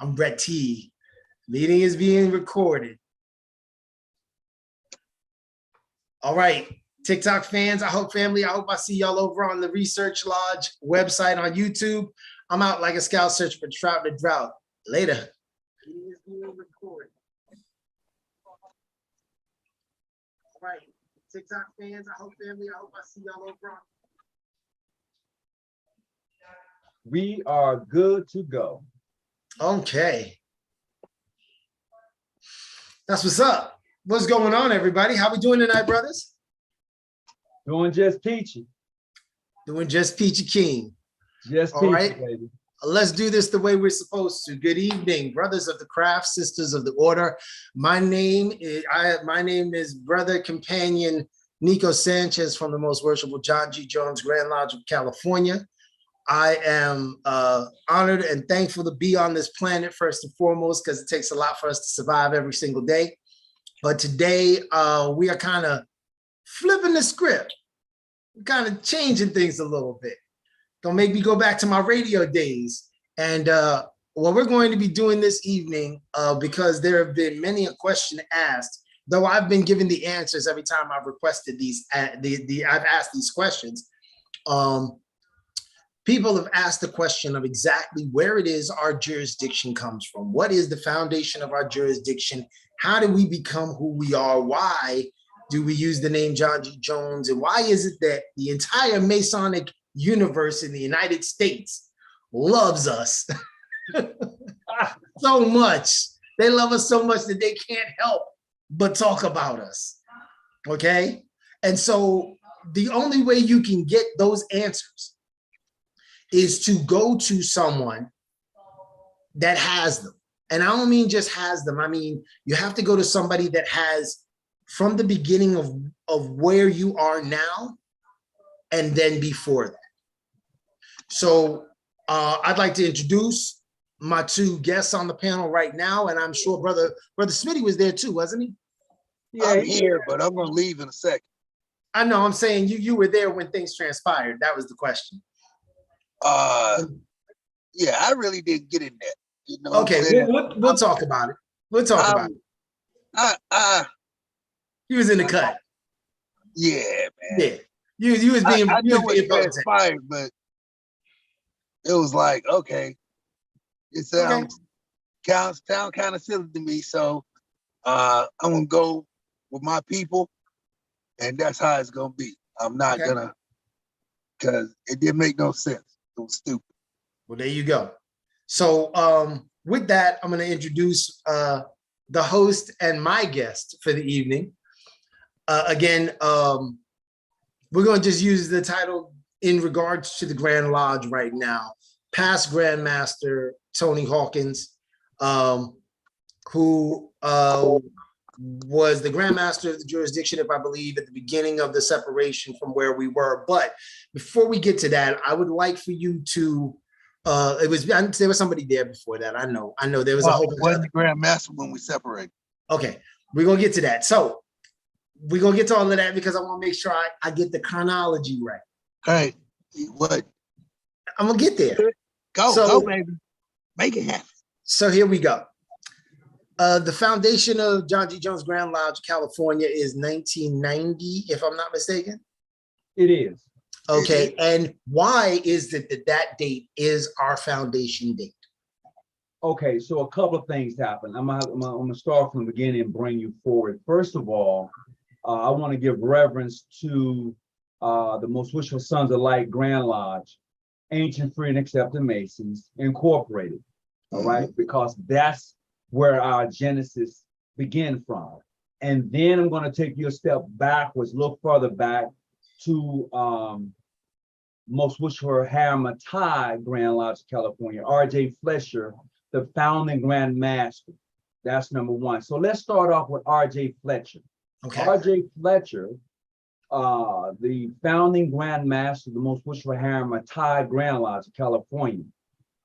I'm Brett T. Meeting is being recorded. All right, TikTok fans, I hope I see y'all over on the Research Lodge website on YouTube. I'm out like a scout searching for trout to drought. Later. Meeting is being recorded. All right, TikTok fans, I hope I see y'all over on. We are good to go. Okay. That's what's up. What's going on, everybody? How we doing tonight, brothers? Doing just peachy. Doing just peachy king. Just all peachy, right, baby. Let's do this the way we're supposed to. Good evening, brothers of the craft, sisters of the order. My name is Brother Companion Nico Sanchez from the Most Worshipful John G. Jones Grand Lodge of California. I am honored and thankful to be on this planet first and foremost, because it takes a lot for us to survive every single day. But today we are kind of flipping the script. We're kind of changing things a little bit. Don't make me go back to my radio days. And what we're going to be doing this evening, because there have been many a question asked, though I've been given the answers every time I've requested these, I've asked these questions. People have asked the question of exactly where it is our jurisdiction comes from. What is the foundation of our jurisdiction? How do we become who we are? Why do we use the name John G. Jones? And why is it that the entire Masonic universe in the United States loves us so much? They love us so much that they can't help but talk about us, okay? And so the only way you can get those answers is to go to someone that has them. And I don't mean just has them. I mean, you have to go to somebody that has from the beginning of where you are now and then before that. So I'd like to introduce my two guests on the panel right now. And I'm sure Brother Smitty was there too, wasn't he? Yeah, I'm here, but I'm gonna leave in a second. I know, I'm saying you were there when things transpired. That was the question. Yeah, I really didn't get in there. You know, okay, we'll talk about it. We'll talk about it. He was in the cut. Yeah, man. Yeah, you was being. I know it transpired, but it was like, okay, it sounds kind of silly to me. So I'm gonna go with my people, and that's how it's gonna be. I'm not gonna, because it didn't make no sense. It was stupid. Well, there you go. So with that, I'm going to introduce the host and my guest for the evening. Again, we're going to just use the title in regards to the Grand Lodge right now. Past Grand Master Tony Hawkins, who was the Grand Master of the jurisdiction, if I believe, at the beginning of the separation from where we were. But before we get to that, I would like for you to, there was somebody there before that. I know there was a whole. Wasn't the Grand Master when we separated? Okay, we're gonna get to that. So we're gonna get to all of that because I want to make sure I get the chronology right. Okay, what? I'm gonna get there. Go, baby, make it happen. So here we go. The foundation of John G. Jones Grand Lodge, California is 1990, if I'm not mistaken. It is. Okay, and why is it that date is our foundation date? Okay, so a couple of things happen. I'm gonna start from the beginning and bring you forward. First of all, I want to give reverence to the Most Wishful Sons of Light Grand Lodge, Ancient Free and Accepted Masons Incorporated. All right, because that's where our genesis began from. And then I'm going to take you a step backwards, look further back to Most Wishful Haramatai Grand Lodge, California, R.J. Fletcher, the founding Grand Master. That's number one. So let's start off with R.J. Fletcher. Okay. R.J. Fletcher, the founding Grand Master of the Most Wishful Haramatai Grand Lodge, California.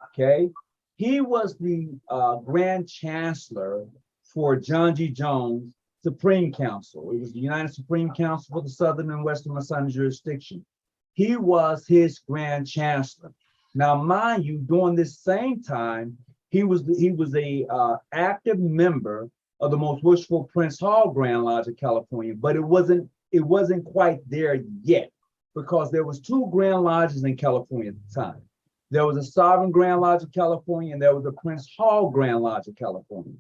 Okay. He was the Grand Chancellor for John G. Jones Supreme Council. It was the United Supreme Council for the Southern and Western Masonic jurisdiction. He was his Grand Chancellor. Now, mind you, during this same time, He was a active member of the Most Worshipful Prince Hall Grand Lodge of California, but it wasn't quite there yet, because there was two Grand Lodges in California at the time. There was a Sovereign Grand Lodge of California, and there was a Prince Hall Grand Lodge of California.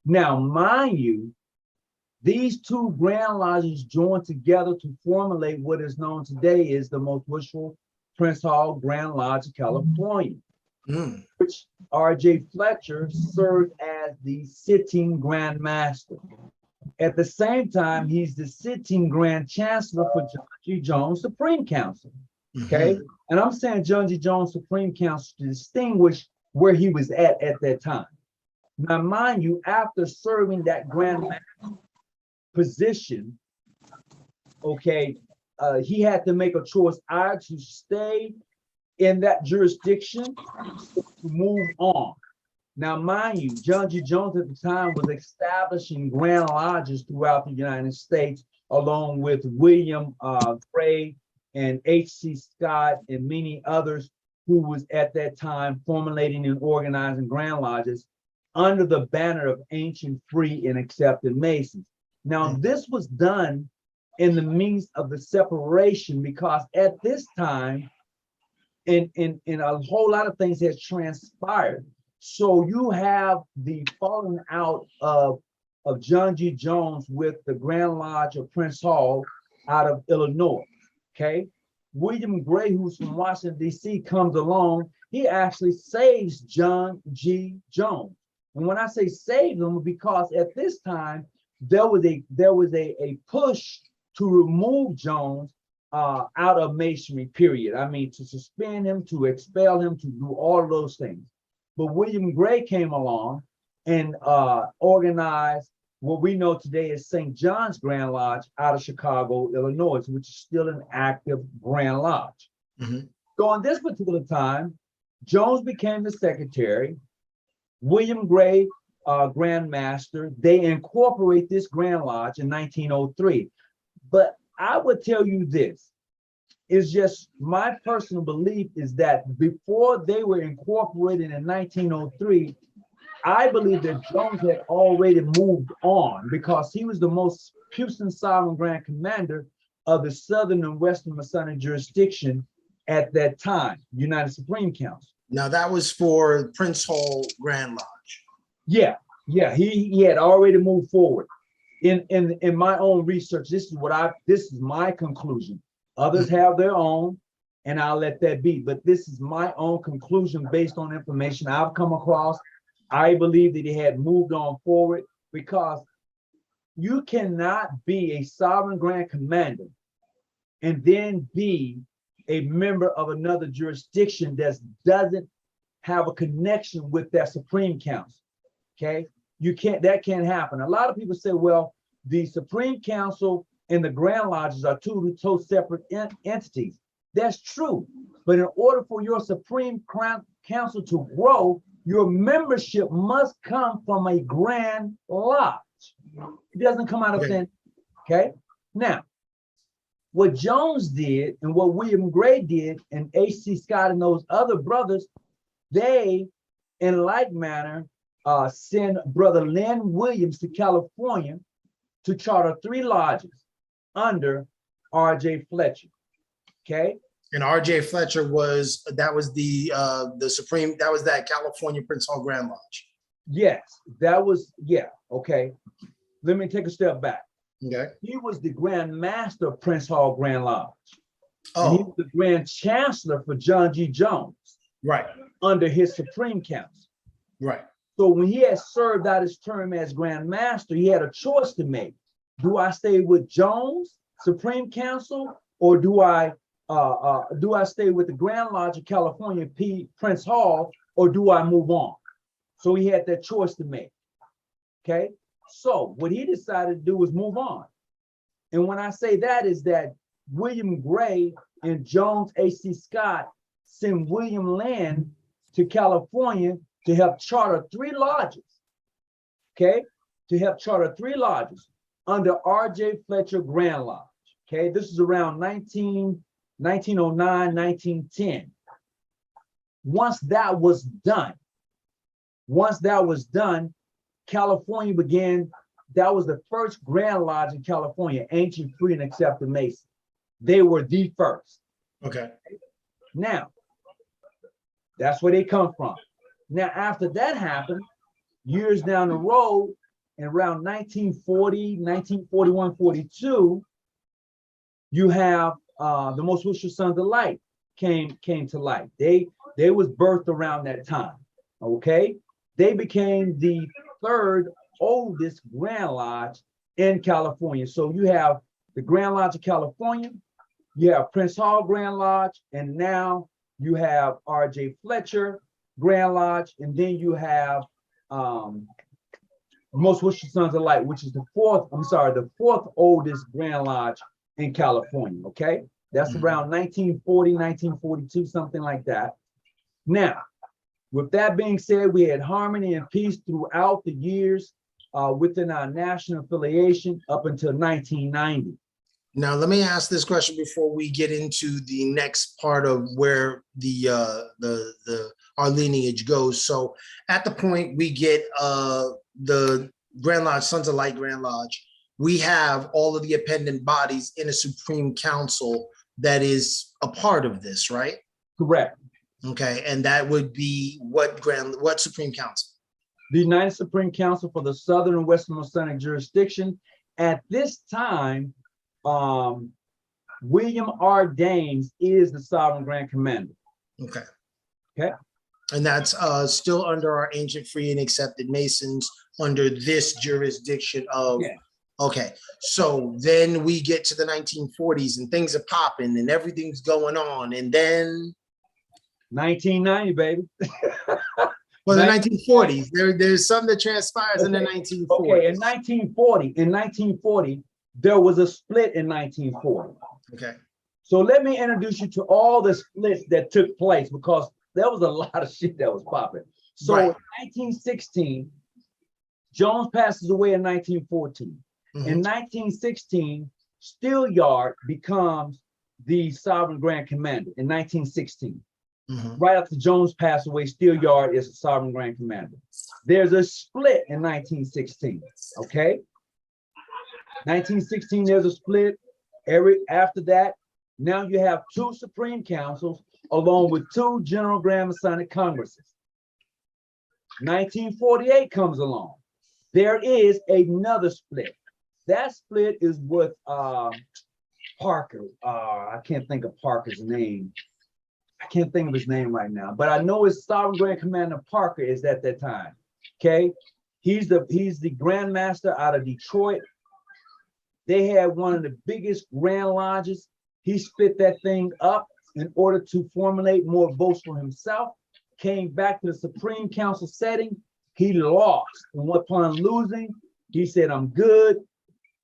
Now, mind you, these two Grand Lodges joined together to formulate what is known today as the Most Worshipful Prince Hall Grand Lodge of California, which R.J. Fletcher served as the sitting Grand Master. At the same time, he's the sitting Grand Chancellor for John G. Jones Supreme Council. Okay, and I'm saying John G. Jones Supreme Council to distinguish where he was at that time. Now, mind you, after serving that Grand Master position, okay, he had to make a choice either to stay in that jurisdiction or to move on. Now, mind you, John G. Jones at the time was establishing Grand Lodges throughout the United States, along with William Gray and H.C. Scott and many others who was at that time formulating and organizing Grand Lodges under the banner of ancient, free, and accepted Masons. Now, this was done in the means of the separation, because at this time, in a whole lot of things had transpired. So you have the falling out of John G. Jones with the Grand Lodge of Prince Hall out of Illinois, okay? William Gray, who's from Washington, D.C., comes along. He actually saves John G. Jones. And when I say save him, because at this time, there was a push to remove Jones out of Masonry, period. I mean, to suspend him, to expel him, to do all of those things. But William Gray came along and organized what we know today as St. John's Grand Lodge out of Chicago, Illinois, which is still an active Grand Lodge. So on this particular time, Jones became the secretary, William Gray, Grand Master. They incorporate this Grand Lodge in 1903. But I would tell you this, it's just my personal belief is that before they were incorporated in 1903, I believe that Jones had already moved on, because he was the most puissant sovereign grand commander of the Southern and Western Masonic jurisdiction at that time, United Supreme Council. Now that was for Prince Hall Grand Lodge. Yeah, he had already moved forward. In my own research, this is my conclusion. Others have their own, and I'll let that be. But this is my own conclusion based on information I've come across. I believe that he had moved on forward, because you cannot be a sovereign grand commander and then be a member of another jurisdiction that doesn't have a connection with that Supreme Council. Okay, that can't happen. A lot of people say, well, the Supreme Council and the Grand Lodges are two separate entities. That's true, but in order for your Supreme Council to grow, your membership must come from a Grand Lodge. It doesn't come out of thin. Okay, now what Jones did and what William Gray did and H.C. Scott and those other brothers, they, in like manner, send Brother Lynn Williams to California to charter 3 lodges under R.J. Fletcher. Okay. And R.J. Fletcher was that California Prince Hall Grand Lodge. Yes, okay. Let me take a step back. Okay. He was the Grand Master of Prince Hall Grand Lodge. Oh. And he was the Grand Chancellor for John G. Jones. Right. Under his Supreme Council. Right. So when he had served out his term as Grand Master, he had a choice to make. Do I stay with Jones Supreme Council, or do I stay with the Grand Lodge of California, Prince Hall, or do I move on? So he had that choice to make. Okay. So what he decided to do was move on. And when I say that is that William Gray and Jones H.C. Scott sent William Lynn to California to help charter 3 lodges. Okay. To help charter 3 lodges under R.J. Fletcher Grand Lodge. Okay. This is around 1909, 1910. Once that was done, Once that was done, California began, that was the first Grand Lodge in California, ancient, free, and accepted Mason. They were the first. Okay. Now, that's where they come from. Now, after that happened, years down the road, in around 1940, 1941, 42, you have the Most Wisher Sons of Light came to light. They was birthed around that time, okay? They became the third oldest Grand Lodge in California. So you have the Grand Lodge of California, you have Prince Hall Grand Lodge, and now you have R.J. Fletcher Grand Lodge, and then you have Most Wisher Sons of Light, which is the fourth oldest Grand Lodge in California, okay? That's around 1940, 1942, something like that. Now, with that being said, we had harmony and peace throughout the years within our national affiliation up until 1990. Now, let me ask this question before we get into the next part of where our lineage goes. So, at the point we get the Grand Lodge, Sons of Light Grand Lodge, we have all of the appendant bodies in a Supreme Council that is a part of this, right? Correct. Okay, and that would be what Supreme Council? The United Supreme Council for the Southern and Western Masonic Jurisdiction. At this time, William R. Daines is the Sovereign Grand Commander. Okay. Okay. And that's still under our ancient, free, and accepted Masons under this jurisdiction of. Yeah. Okay, so then we get to the 1940s and things are popping and everything's going on, and then 1990, baby. Well, the 1940s. There's something that transpires in the 1940s. Okay, in 1940, there was a split in 1940. Okay. So let me introduce you to all the splits that took place, because there was a lot of shit that was popping. So in 1916, Jones passes away in 1914. In 1916, Steelyard becomes the Sovereign Grand Commander in 1916. Right after Jones passed away, Steelyard is the Sovereign Grand Commander. There's a split in 1916, okay? 1916, there's a split. After that, now you have two Supreme Councils along with two General Grand Masonic Congresses. 1948 comes along. There is another split. That split is with Parker. I can't think of Parker's name. I can't think of his name right now, but I know his Sovereign Grand Commander Parker is at that time. Okay, he's the Grand Master out of Detroit. They had one of the biggest Grand Lodges. He split that thing up in order to formulate more votes for himself. Came back to the Supreme Council setting. He lost, and upon losing, he said, "I'm good."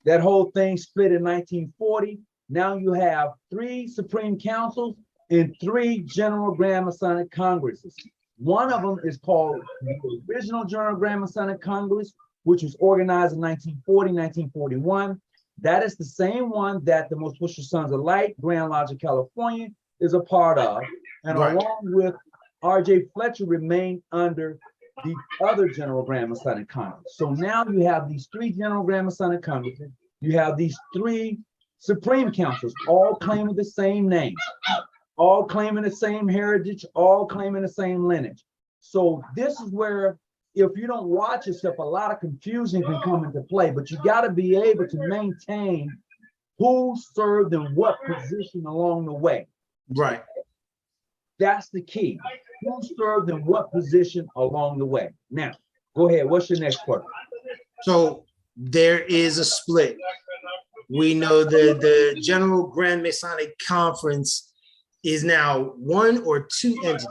That whole thing split in 1940. Now you have 3 Supreme Councils and 3 General Grand Masonic Congresses. One of them is called the original General Grand Masonic Congress, which was organized in 1940, 1941. That is the same one that the Most Wisher Sons of Light, Grand Lodge of California, is a part of. And along with R.J. Fletcher remained under the other General Grand Masonic Congress. So now you have these 3 General Grand Masonic Congresses. You have these 3 Supreme Councils, all claiming the same name, all claiming the same heritage, all claiming the same lineage. So this is where, if you don't watch yourself, a lot of confusion can come into play, but you got to be able to maintain who served in what position along the way. Right. That's the key. Who served in what position along the way? Now, go ahead. What's your next question? So there is a split. We know the General Grand Masonic Conference is now 1 or 2 entities.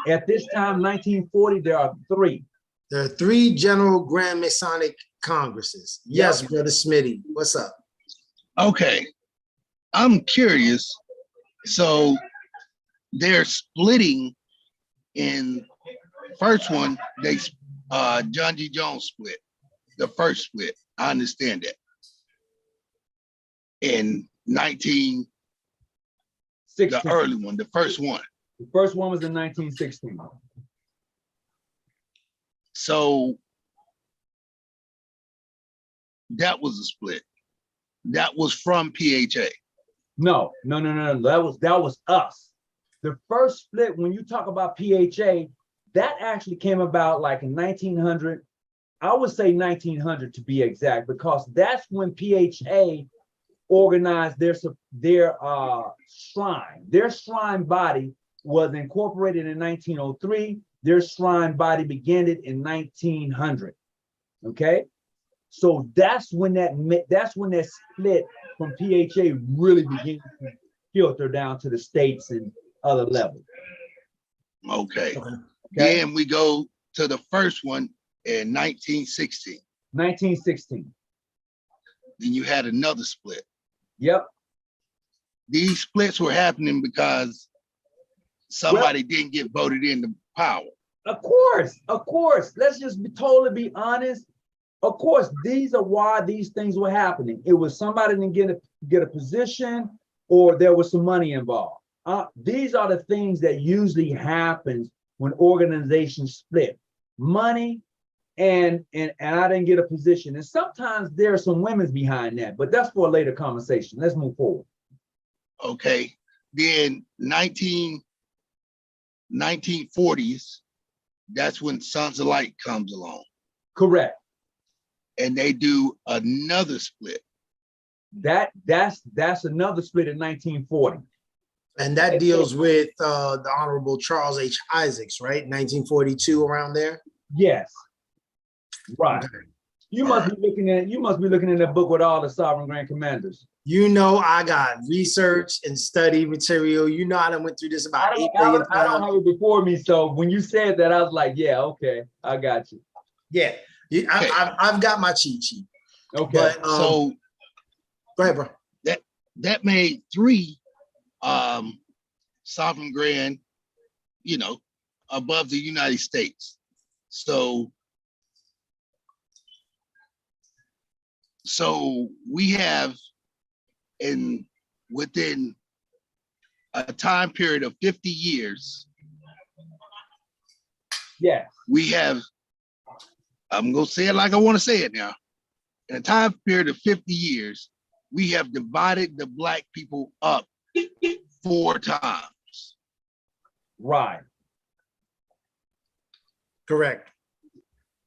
At this time, 1940, there are 3. There are 3 General Grand Masonic Congresses. Yes, Brother Smitty, what's up? Okay, I'm curious. So they're splitting in first one, John G. Jones split, the first split. I understand that. In 19, the early one, the first one. The first one was in 1916. So that was a split. That was from PHA. No. That was us. The first split, when you talk about PHA, that actually came about like in 1900. I would say 1900 to be exact, because that's when PHA organized their shrine. Their shrine body was incorporated in 1903. Their shrine body began it in 1900. Okay, so that's when that split from PHA really began to filter down to the states and other levels. Okay. Then we go to the first one in 1916. 1916. Then you had another split. Yep. These splits were happening because somebody didn't get voted into power. Of course. Let's just be honest. Of course, these are why these things were happening. It was somebody didn't get a position, or there was some money involved. These are the things that usually happens when organizations split. Money and I didn't get a position. And sometimes there are some women's behind that, but that's for a later conversation. Let's move forward. Okay. Then 1940s, that's when Sons of Light comes along. Correct. And they do another split. That's another split in 1940. And that deals with the Honorable Charles H. Isaacs, right? 1942, around there. Yes. Right. Okay. You must be looking in that book with all the sovereign grand commanders. You know, I got research and study material. You know, I done went through this about 8 billion times. I don't have it before me, so when you said that, I was like, yeah, okay, I got you. Yeah, I've got my cheat sheet. Okay. But, so go ahead, bro. That made 3 sovereign grand, above the United States. So we have, within a time period of 50 years, we have, I'm going to say it like I want to say it now. In a time period of 50 years, we have divided the Black people up 4 times. Right. Correct.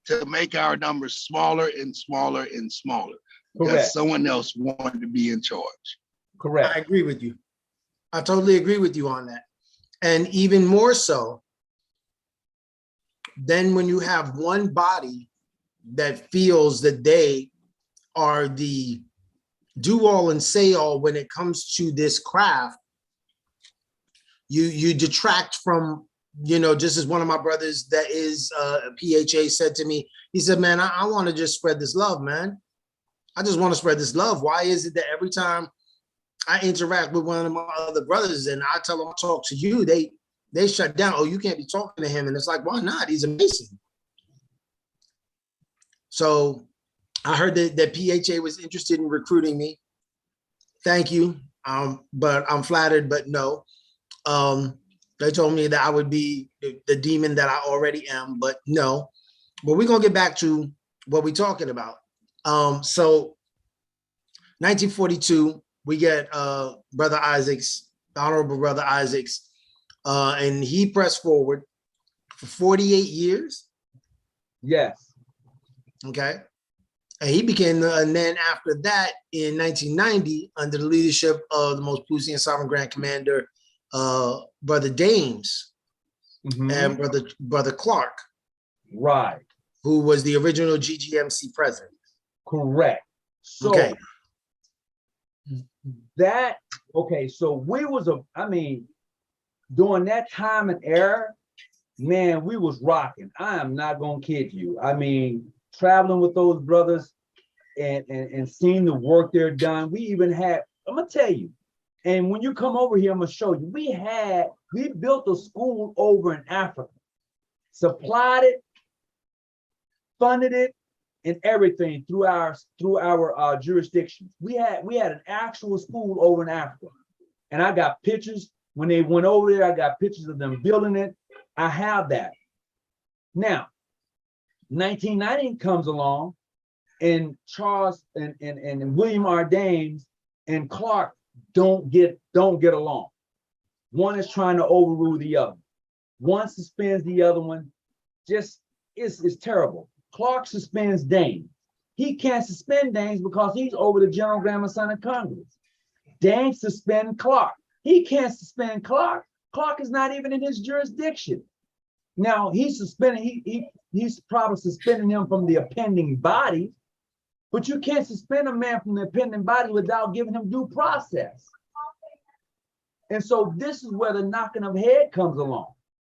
To make our numbers smaller and smaller and smaller. Correct. Because someone else wanted to be in charge. Correct. I agree with you. I totally agree with you on that. And even more so, then when you have one body that feels that they are the do-all and say-all when it comes to this craft, you detract from, just as one of my brothers that is a PHA said to me, he said, man, I want to just spread this love, man. I just want to spread this love. Why is it that every time I interact with one of my other brothers and I tell them I talk to you, they shut down. Oh, you can't be talking to him. And it's like, why not? He's a Mason. So I heard that PHA was interested in recruiting me. Thank you. But I'm flattered, but no. They told me that I would be the demon that I already am, but no. But we're going to get back to what we're talking about. So 1942, we get Brother Isaacs, the Honorable Brother Isaacs, and he pressed forward for 48 years. Yes. Okay. And he became, and then after that, in 1990, under the leadership of the most Pusian Sovereign Grand Commander, Brother Dames, and Brother Clark. Right. Who was the original GGMC president. Correct. So okay. So we was during that time and era, man, we was rocking. I am not gonna kid you. I mean, traveling with those brothers and seeing the work they're done. We even had, I'm gonna tell you, and when you come over here, I'm gonna show you, we built a school over in Africa, supplied it, funded it, and everything through our jurisdictions. We had an actual school over in Africa, and I got pictures when they went over there. I got pictures of them building it. I have that. Now, 1990 comes along, and Charles and William R. Dames and Clark don't get along. One is trying to overrule the other. One suspends the other one. Just it's terrible. Clark suspends Dames. He can't suspend Dames because he's over the General Grand Masonic Congress. Dames suspend Clark. He can't suspend Clark. Clark is not even in his jurisdiction. Now he's suspending. He's probably suspending him from the appending body, but you can't suspend a man from the appending body without giving him due process. And so this is where the knocking of head comes along.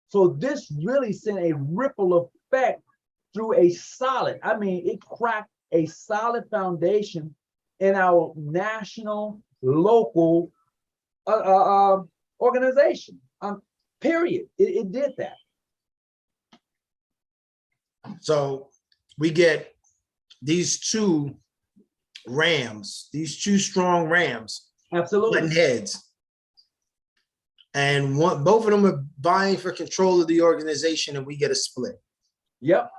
So this really sent a ripple effect through a solid, I mean, it cracked a solid foundation in our national, local organization, period. It did that. So we get these two rams, these two strong rams, absolutely, butting heads. And both of them are vying for control of the organization, and we get a split. Yep.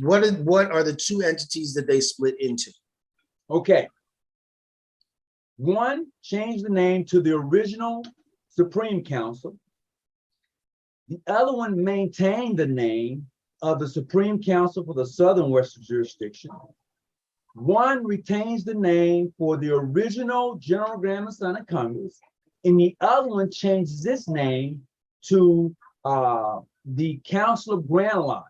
What are the two entities that they split into? Okay. One changed the name to the original Supreme Council. The other one maintained the name of the Supreme Council for the Southern Western Jurisdiction. One retains the name for the original General Grand Masonic Congress, and the other one changes its name to the Council of Grand Lodges,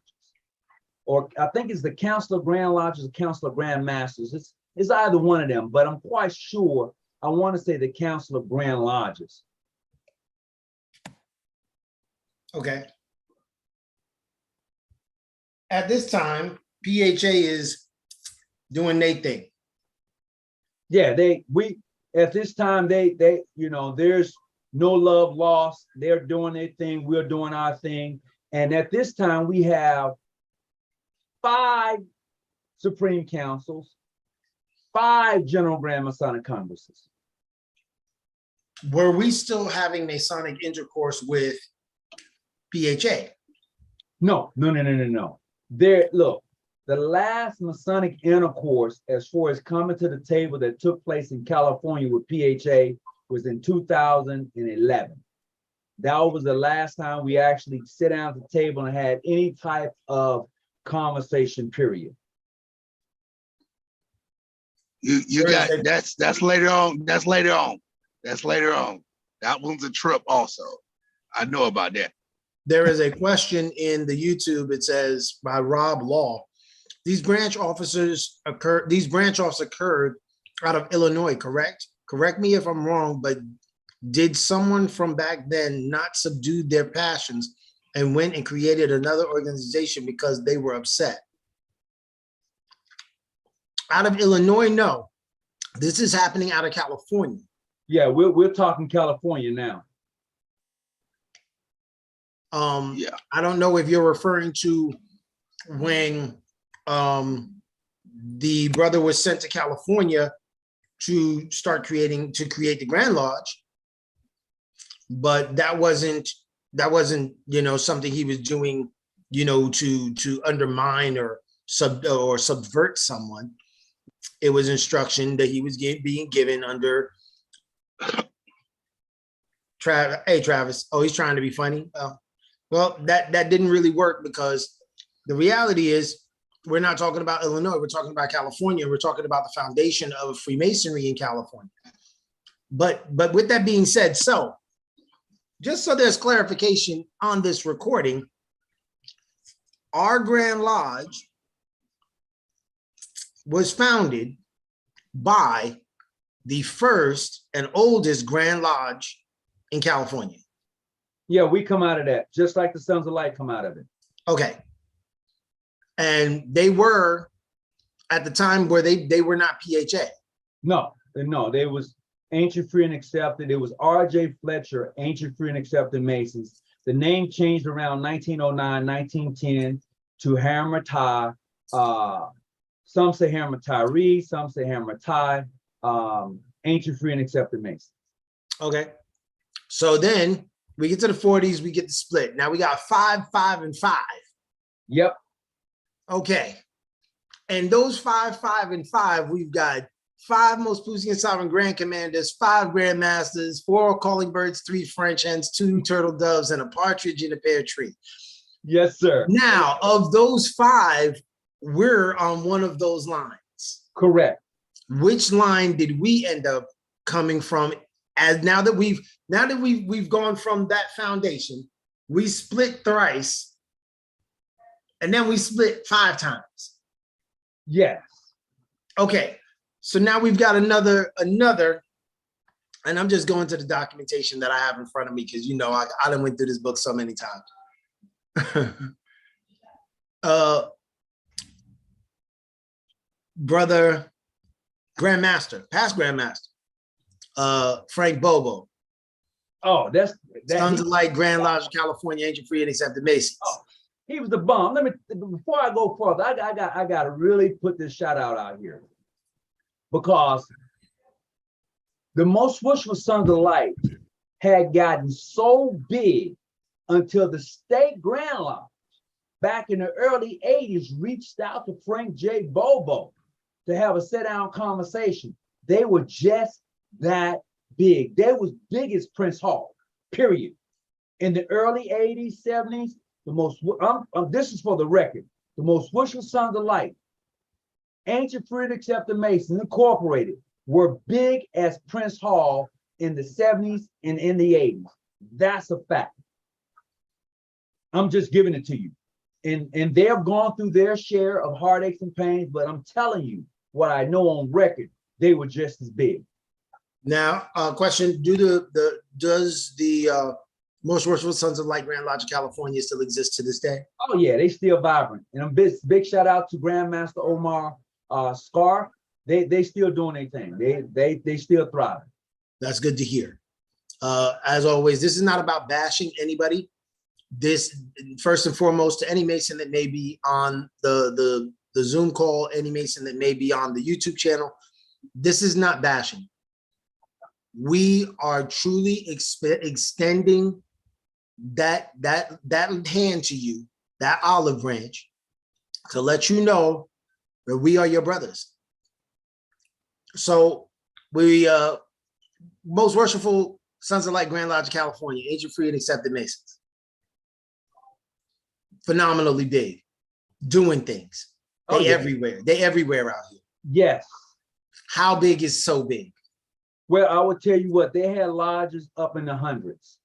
or I think it's the Council of Grand Lodges or Council of Grand Masters. It's either one of them, but I'm quite sure I want to say the Council of Grand Lodges. Okay. At this time, PHA is doing their thing. Yeah, at this time, they you know, there's no love lost. They're doing their thing. We're doing our thing. And at this time, we have 5 Supreme Councils, 5 General Grand Masonic Congresses. Were we still having Masonic intercourse with PHA? No. There, look, the last Masonic intercourse, as far as coming to the table, that took place in California with PHA was in 2011. That was the last time we actually sit down at the table and had any type of conversation, period. You got that's later on. That's later on. That one's a trip also. I know about that. There is a question in the YouTube. It says by Rob Law. These branch offs occurred out of Illinois, correct? Correct me if I'm wrong, but did someone from back then not subdue their passions and went and created another organization because they were upset? Out of Illinois, no. This is happening out of California. Yeah, we're talking California now. Yeah. I don't know if you're referring to when the brother was sent to California to create the Grand Lodge, but that wasn't you know, something he was doing, you know, to undermine or subvert someone. It was instruction that he was being given under Hey Travis. Oh, he's trying to be funny. Well, that didn't really work, because the reality is we're not talking about Illinois. We're talking about California. We're talking about the foundation of Freemasonry in California. But with that being said, so just so there's clarification on this recording, our Grand Lodge was founded by the first and oldest Grand Lodge in California. Yeah, we come out of that, just like the Sons of Light come out of it. Okay. And they were, at the time, where they were not PHA. No, they was Ancient Free and Accepted. It was R.J. Fletcher, Ancient Free and Accepted Masons. The name changed around 1909, 1910 to Hermitai. Some say Hermitai, some say Hermitai, Ancient Free and Accepted Masons. Okay. So then we get to the 40s, we get the split. Now we got 5, 5, and 5. Yep. Okay. And those 5, 5, and 5, we've got 5 most puissant sovereign grand commanders, 5 grand masters, 4 calling birds, 3 French hens, 2 turtle doves, and a partridge in a pear tree. Yes, sir. Now, of those 5, we're on one of those lines. Correct. Which line did we end up coming from? As now that we've gone from that foundation, we split thrice, and then we split 5 times. Yes. Okay. So now we've got another, and I'm just going to the documentation that I have in front of me because, you know, I done went through this book so many times. Brother Grandmaster, past Grandmaster, Frank Bobo. Oh, that's Sons of Light, Grand Lodge, California, Ancient Free and Accepted Masons. Oh, he was the bomb. Before I go further, I got to really put this shout out here, because the most wishful Sons of Light had gotten so big until the state Grand Lodge back in the early 80s reached out to Frank J. Bobo to have a sit-down conversation. They were just that big. They was big as Prince Hall, period. In the early 80s, 70s, the most, this is for the record, the most wishful Sons of Light, Ancient Free and Accepted Masons Incorporated, were big as Prince Hall in the 70s and in the 80s. That's a fact. I'm just giving it to you. And they've gone through their share of heartaches and pains, but I'm telling you what I know on record, they were just as big. Now, question, does the most worshipful Sons of Light Grand Lodge of California still exist to this day? Oh yeah, they still vibrant. And a big shout out to Grandmaster Omar Scar. They still doing their thing. They still thriving. That's good to hear. As always, this is not about bashing anybody. This, first and foremost, to any Mason that may be on the Zoom call, any Mason that may be on the YouTube channel, this is not bashing. We are truly extending that hand to you, that olive branch, to let you know that we are your brothers. So we most worshipful Sons of Light Grand Lodge of California, Ancient Free and Accepted Masons. Phenomenally big, doing things. They everywhere. They everywhere out here. Yes. How big is so big? Well, I will tell you what, they had lodges up in the hundreds.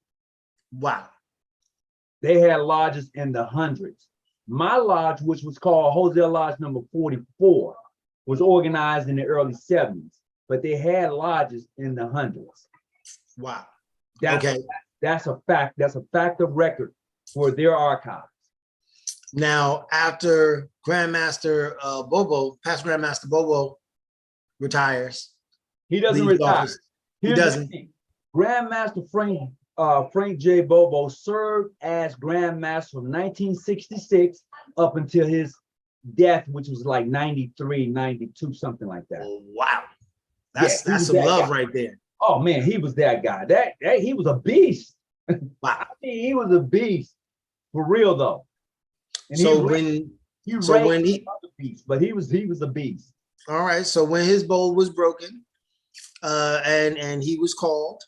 Wow. They had lodges in the hundreds. My lodge, which was called Hosea Lodge number 44, was organized in the early 70s, but they had lodges in the hundreds. Wow. That's a fact. That's a fact of record for their archives. Now, after Grandmaster Bobo, past Grandmaster Bobo retires. He doesn't retire. He doesn't. Grandmaster Frank J. Bobo served as Grandmaster from 1966 up until his death, which was like 93, 92, something like that. Wow. That's some love right there. Oh man, he was that guy. He was a beast. Wow. I mean, he was a beast for real though. And he was a beast. All right. So when his bowl was broken, and he was called,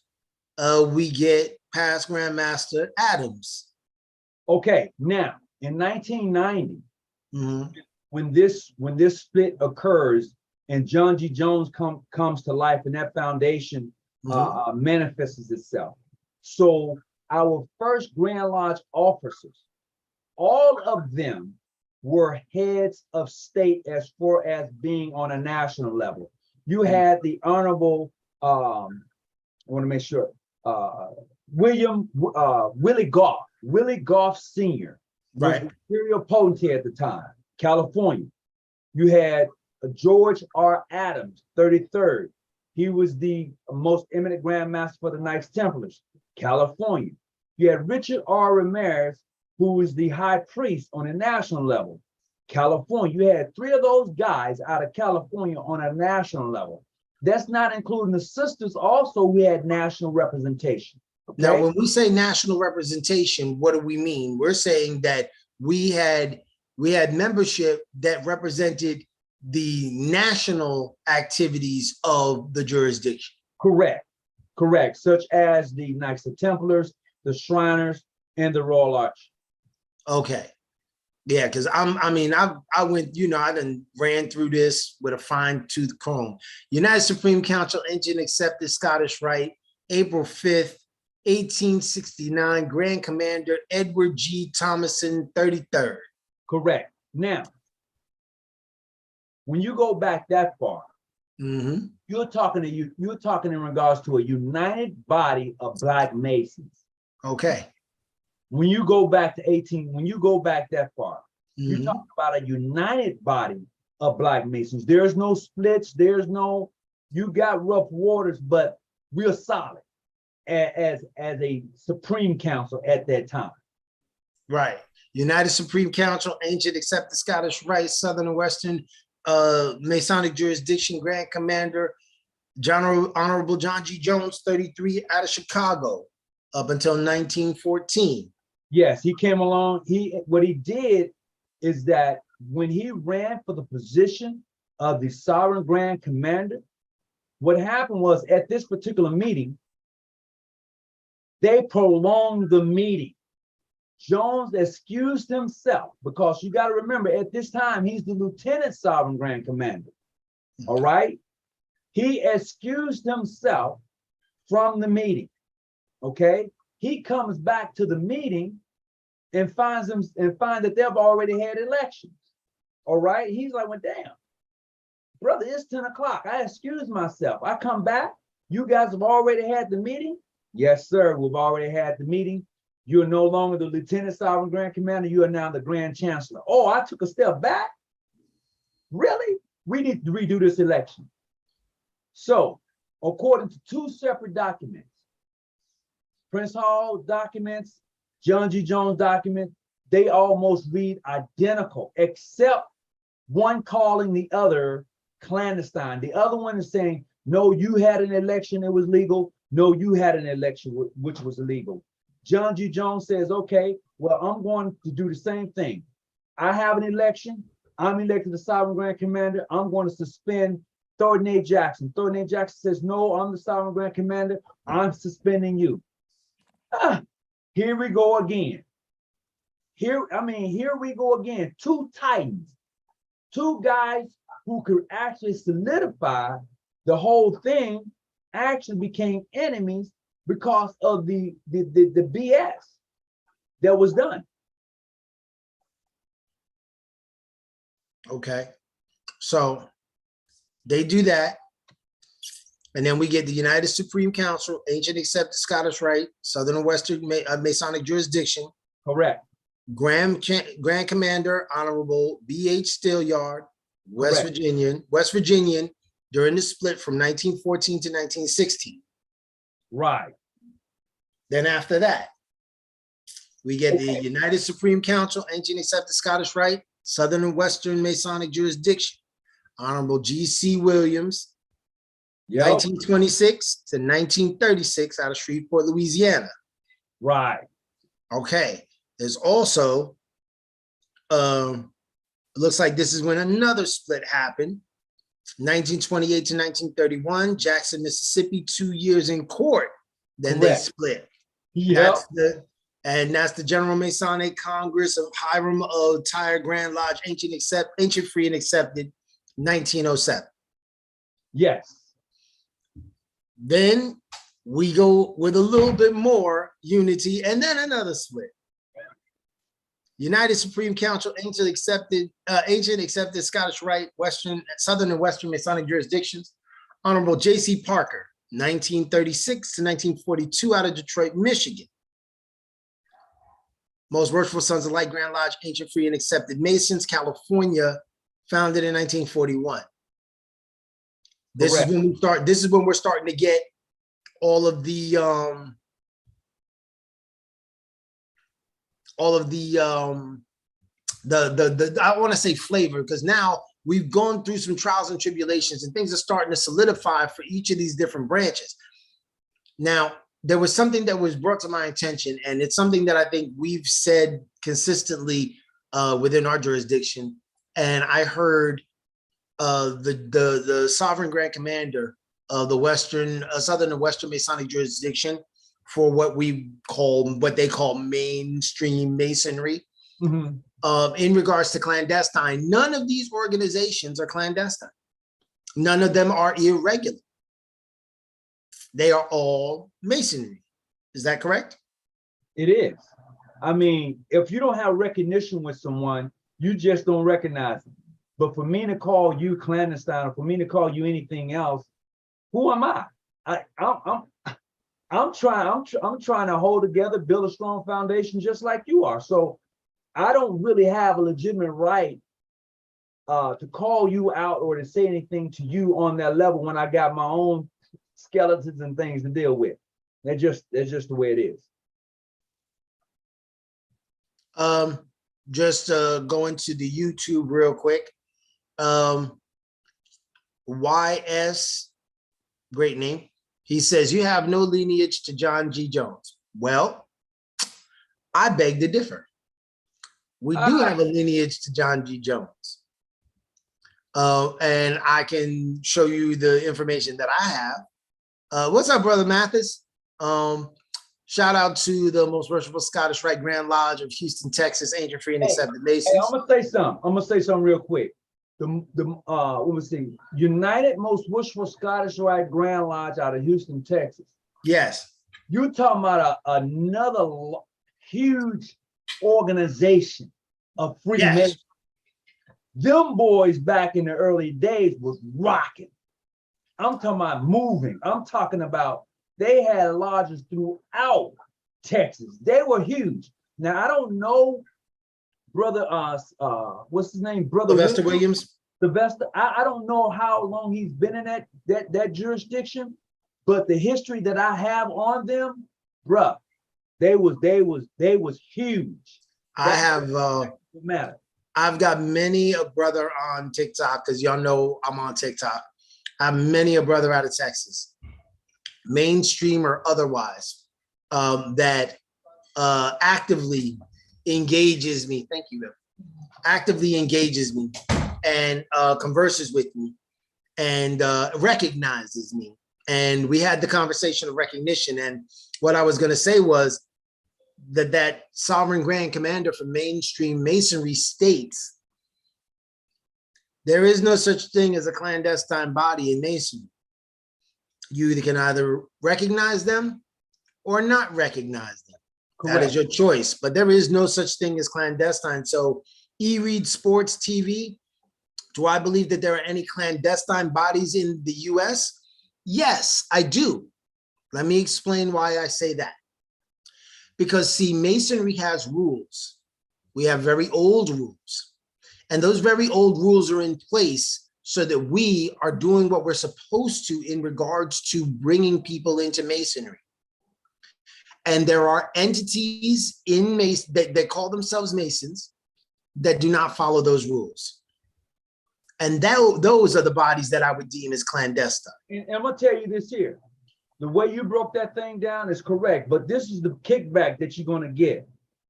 we get past Grandmaster Adams. Okay, now in 1990, when this split occurs and John G. Jones comes to life and that foundation manifests itself. So our first Grand Lodge officers, all of them were heads of state as far as being on a national level. You had the Honorable, I want to make sure, Willie Goff Sr. was the Imperial Potentate at the time, California. You had George R. Adams, 33rd. He was the most eminent Grand Master for the Knights Templars, California. You had Richard R. Ramirez, who was the High Priest on a national level, California. You had 3 of those guys out of California on a national level. That's not including the sisters. Also, we had national representation. Okay? Now, when we say national representation, what do we mean? We're saying that we had we had membership that represented the national activities of the jurisdiction. Correct, correct. Such as the Knights of Templars, the Shriners, and the Royal Arch. Okay. Yeah, because I went, I done ran through this with a fine tooth comb. United Supreme Council, ancient accepted Scottish Rite, April 5th, 1869, Grand Commander Edward G. Thomason, 33rd. Correct. Now, when you go back that far, you're talking in regards to a united body of Black Masons. Okay. When you go back that far, you're talking about a united body of Black Masons. There's no splits. You got rough waters, but we're solid as a Supreme Council at that time. Right. United Supreme Council, ancient accepted Scottish Rite, Southern and Western Masonic jurisdiction, Grand Commander, Honorable John G. Jones, 33, out of Chicago, up until 1914. Yes, he came along. What he did is that when he ran for the position of the Sovereign Grand Commander, what happened was at this particular meeting, they prolonged the meeting. Jones excused himself because you got to remember at this time, he's the Lieutenant Sovereign Grand Commander. All right. He excused himself from the meeting. Okay. He comes back to the meeting and finds that they've already had elections. All right. He's like, well, damn, brother, it's 10 o'clock. I excused myself. I come back. You guys have already had the meeting? Yes, sir. We've already had the meeting. You are no longer the Lieutenant Sovereign Grand Commander. You are now the Grand Chancellor. Oh, I took a step back? Really? We need to redo this election. So, according to two separate documents, Prince Hall documents, John G. Jones document, they almost read identical, except one calling the other clandestine. The other one is saying, no, you had an election, it was legal. No, you had an election, which was illegal. John G. Jones says, okay, well, I'm going to do the same thing. I have an election. I'm elected the Sovereign Grand Commander. I'm going to suspend Thornton A. Jackson. Thornton A. Jackson says, no, I'm the Sovereign Grand Commander. I'm suspending you. Here we go again. Here we go again. Two titans, two guys who could actually solidify the whole thing actually became enemies because of the BS that was done. Okay, so they do that, and then we get the United Supreme Council, ancient accepted Scottish Rite, Southern and Western Masonic jurisdiction. Correct. Grand Commander Honorable B.H. Stillyard, West Virginian, during the split from 1914 to 1916. Right. Then after that, we get the United Supreme Council, ancient accepted Scottish Rite, Southern and Western Masonic jurisdiction, Honorable G.C. Williams, 1926 to 1936, out of Shreveport, Louisiana. Right. Okay. There's also, it looks like this is when another split happened. 1928 to 1931, Jackson, Mississippi, 2 years in court. Then Correct. They split. Yep. That's the General Masonic Congress of Hiram of Tyre Grand Lodge, ancient free and accepted, 1907. Yes. Then we go with a little bit more unity, and then another split. United Supreme Council, ancient accepted Scottish Rite, Southern and Western Masonic jurisdictions, Honorable J.C. Parker, 1936 to 1942, out of Detroit, Michigan. Most Worshipful Sons of Light, Grand Lodge, ancient free and accepted Masons, California, founded in 1941. This is when we start. This is when we're starting to get all of the I want to say flavor, because now we've gone through some trials and tribulations and things are starting to solidify for each of these different branches. Now, there was something that was brought to my attention, and it's something that I think we've said consistently within our jurisdiction, and I heard the sovereign Grand Commander of the Southern and Western Masonic jurisdiction for what they call mainstream Masonry. In regards to clandestine, none of these organizations are clandestine. None of them are irregular. They are all Masonry. Is that correct? It is. I mean, if you don't have recognition with someone, you just don't recognize them. But for me to call you clandestine, or for me to call you anything else, who am I? I'm trying to hold together, build a strong foundation, just like you are. So I don't really have a legitimate right to call you out or to say anything to you on that level when I got my own skeletons and things to deal with. That's just the way it is. Just going to the YouTube real quick. YS, great name. He says, you have no lineage to John G. Jones. Well, I beg to differ. We do have a lineage to John G. Jones. And I can show you the information that I have. What's up, Brother Mathis? Shout out to the Most Worshipful Scottish Rite Grand Lodge of Houston, Texas, ancient free and accepted Masons. Hey, I'm gonna say something real quick. Let me see, United Most Worshipful Scottish Rite Grand Lodge out of Houston, Texas. Yes. You're talking about another huge organization of free Masons. Them boys back in the early days was rocking. I'm talking about moving. I'm talking about they had lodges throughout Texas. They were huge. Now I don't know, brother. What's his name, brother? Sylvester Williams. Sylvester. I don't know how long he's been in that jurisdiction, but the history that I have on them, bruh, they was huge. I've got many a brother on TikTok, because y'all know I'm on TikTok. I have many a brother out of Texas, mainstream or otherwise, that actively engages me. Thank you, actively engages me and converses with me and recognizes me. And we had the conversation of recognition. And what I was going to say was that sovereign Grand Commander for mainstream Masonry states there is no such thing as a clandestine body in Masonry. You can either recognize them or not recognize them. Correct. That is your choice, but there is no such thing as clandestine. So E-Read Sports TV, do I believe that there are any clandestine bodies in the US? Yes, I do. Let me explain why I say that. Because see, Masonry has rules. We have very old rules. And those very old rules are in place so that we are doing what we're supposed to in regards to bringing people into Masonry. And there are entities in Mason that call themselves Masons that do not follow those rules. And those are the bodies that I would deem as clandestine. And I'm gonna tell you this here. The way you broke that thing down is correct, but this is the kickback that you're gonna get.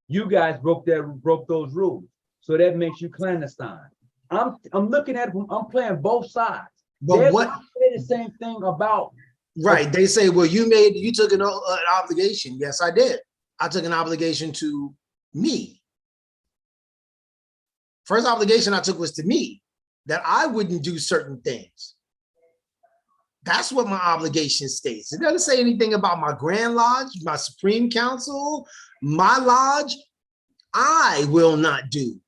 You guys broke those rules. So that makes you clandestine. I'm looking at it, I'm playing both sides. But what say the same thing about right? They say, well, you took an obligation. Yes, I did. I took an obligation to me. First obligation I took was to me, that I wouldn't do certain things. That's what my obligation states. It doesn't say anything about my Grand Lodge, my Supreme Council, my lodge. I will not do.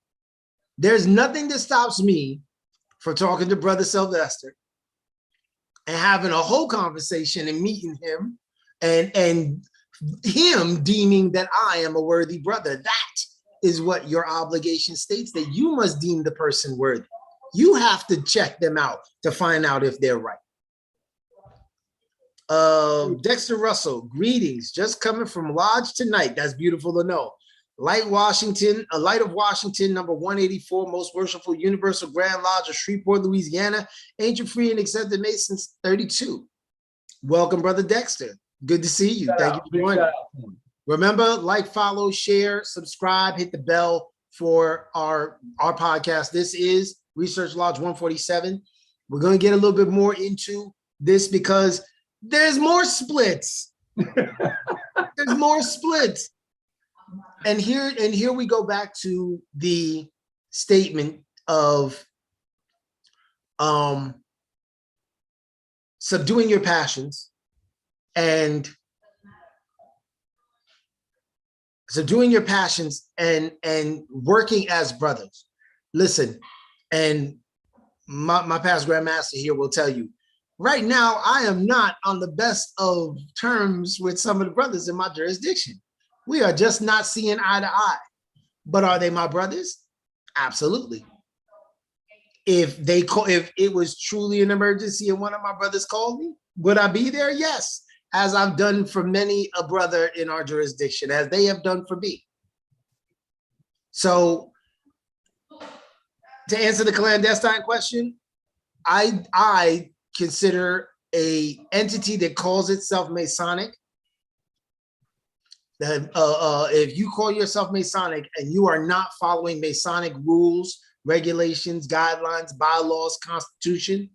There's nothing that stops me from talking to Brother Sylvester and having a whole conversation and meeting him and him deeming that I am a worthy brother. That is what your obligation states, that you must deem the person worthy. You have to check them out to find out if they're right. Dexter Russell, greetings, just coming from Lodge tonight. That's beautiful to know. Light of Washington, number 184, Most Worshipful Universal Grand Lodge of Shreveport, Louisiana, ancient free and accepted Masons 32. Welcome, Brother Dexter. Good to see you. Thank you for joining. Remember, like, follow, share, subscribe, hit the bell for our podcast. This is Research Lodge 147. We're going to get a little bit more into this because there's more splits. There's more splits. And here we go back to the statement of subduing your passions and working as brothers. Listen, and my past grandmaster here will tell you, right now, I am not on the best of terms with some of the brothers in my jurisdiction. We are just not seeing eye to eye. But are they my brothers? Absolutely. If it was truly an emergency and one of my brothers called me, would I be there? Yes, as I've done for many a brother in our jurisdiction, as they have done for me. So to answer the clandestine question, I consider a entity that calls itself Masonic. That if you call yourself Masonic and you are not following Masonic rules, regulations, guidelines, bylaws, constitution,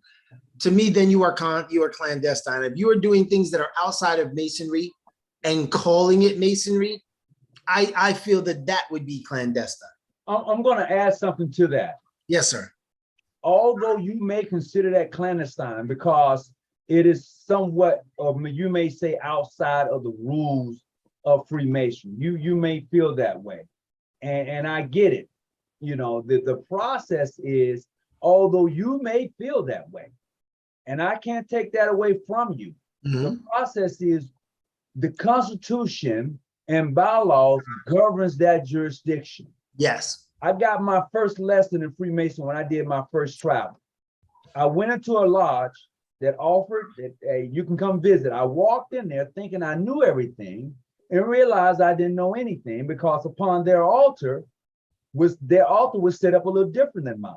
to me, then you are clandestine. If you are doing things that are outside of Masonry and calling it Masonry, I feel that would be clandestine. I'm going to add something to that. Yes, sir. Although you may consider that clandestine because it is somewhat, you may say, outside of the rules of Freemason. You may feel that way. And I get it. You know, the process is, although you may feel that way, and I can't take that away from you, the process is the Constitution and bylaws governs that jurisdiction. Yes. I got my first lesson in Freemason when I did my first travel. I went into a lodge that offered that, hey, you can come visit. I walked in there thinking I knew everything and realized I didn't know anything because upon their altar was set up a little different than mine.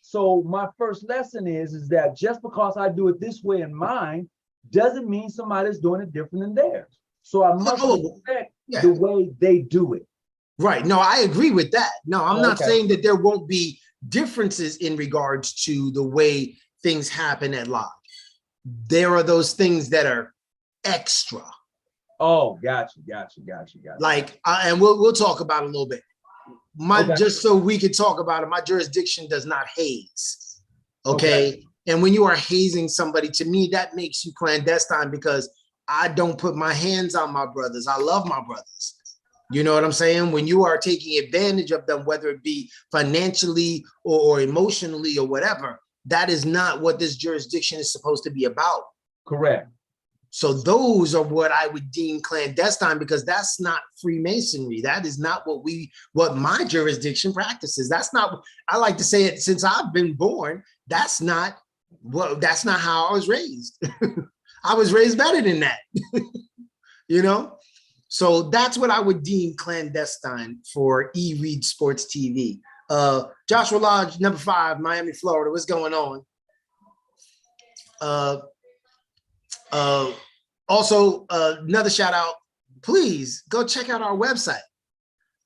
So my first lesson is that just because I do it this way in mine doesn't mean somebody's doing it different than theirs. So I must respect the way they do it. Right. No, I agree with that. No, I'm not saying that there won't be differences in regards to the way things happen at lodge. There are those things that are extra. Oh, gotcha. Like, and we'll talk about it a little bit. Just so we can talk about it, my jurisdiction does not haze. Okay. And when you are hazing somebody, to me, that makes you clandestine because I don't put my hands on my brothers. I love my brothers. You know what I'm saying? When you are taking advantage of them, whether it be financially or emotionally or whatever, that is not what this jurisdiction is supposed to be about. Correct. So those are what I would deem clandestine because that's not Freemasonry. That is not what my jurisdiction practices. That's not, I like to say it since I've been born, that's not how I was raised. I was raised better than that, you know? So that's what I would deem clandestine for E-Read Sports TV. Joshua Lodge, number 5, Miami, Florida. What's going on? Also, another shout out, please go check out our website,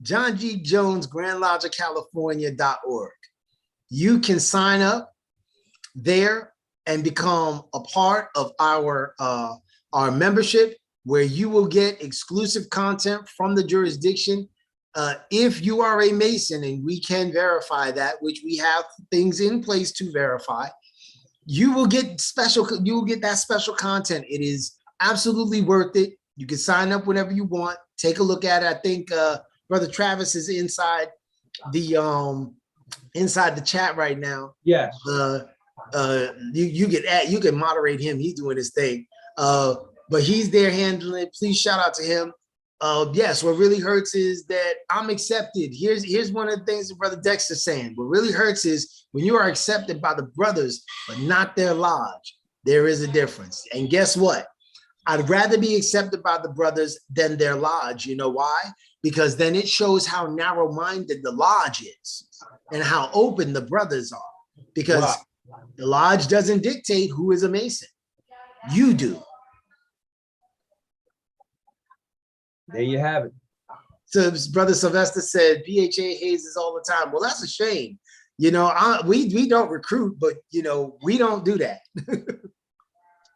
John G. Jones, Grand Lodge of California.org. You can sign up there and become a part of our membership, where you will get exclusive content from the jurisdiction. If you are a Mason, and we can verify that, which we have things in place to verify, you will get that special content. It is absolutely worth it. You can sign up whenever you want. Take a look at it. I think Brother Travis is inside the chat right now. Yes. You can moderate him. He's doing his thing. But he's there handling it. Please shout out to him. Yes, what really hurts is that I'm accepted. Here's one of the things that Brother Dexter's saying. What really hurts is when you are accepted by the brothers, but not their lodge. There is a difference. And guess what? I'd rather be accepted by the brothers than their lodge. You know why? Because then it shows how narrow-minded the lodge is and how open the brothers are. Because the lodge doesn't dictate who is a Mason. You do. There you have it. So Brother Sylvester said BHA hazes all the time. Well, that's a shame. You know, we don't recruit, but you know, we don't do that.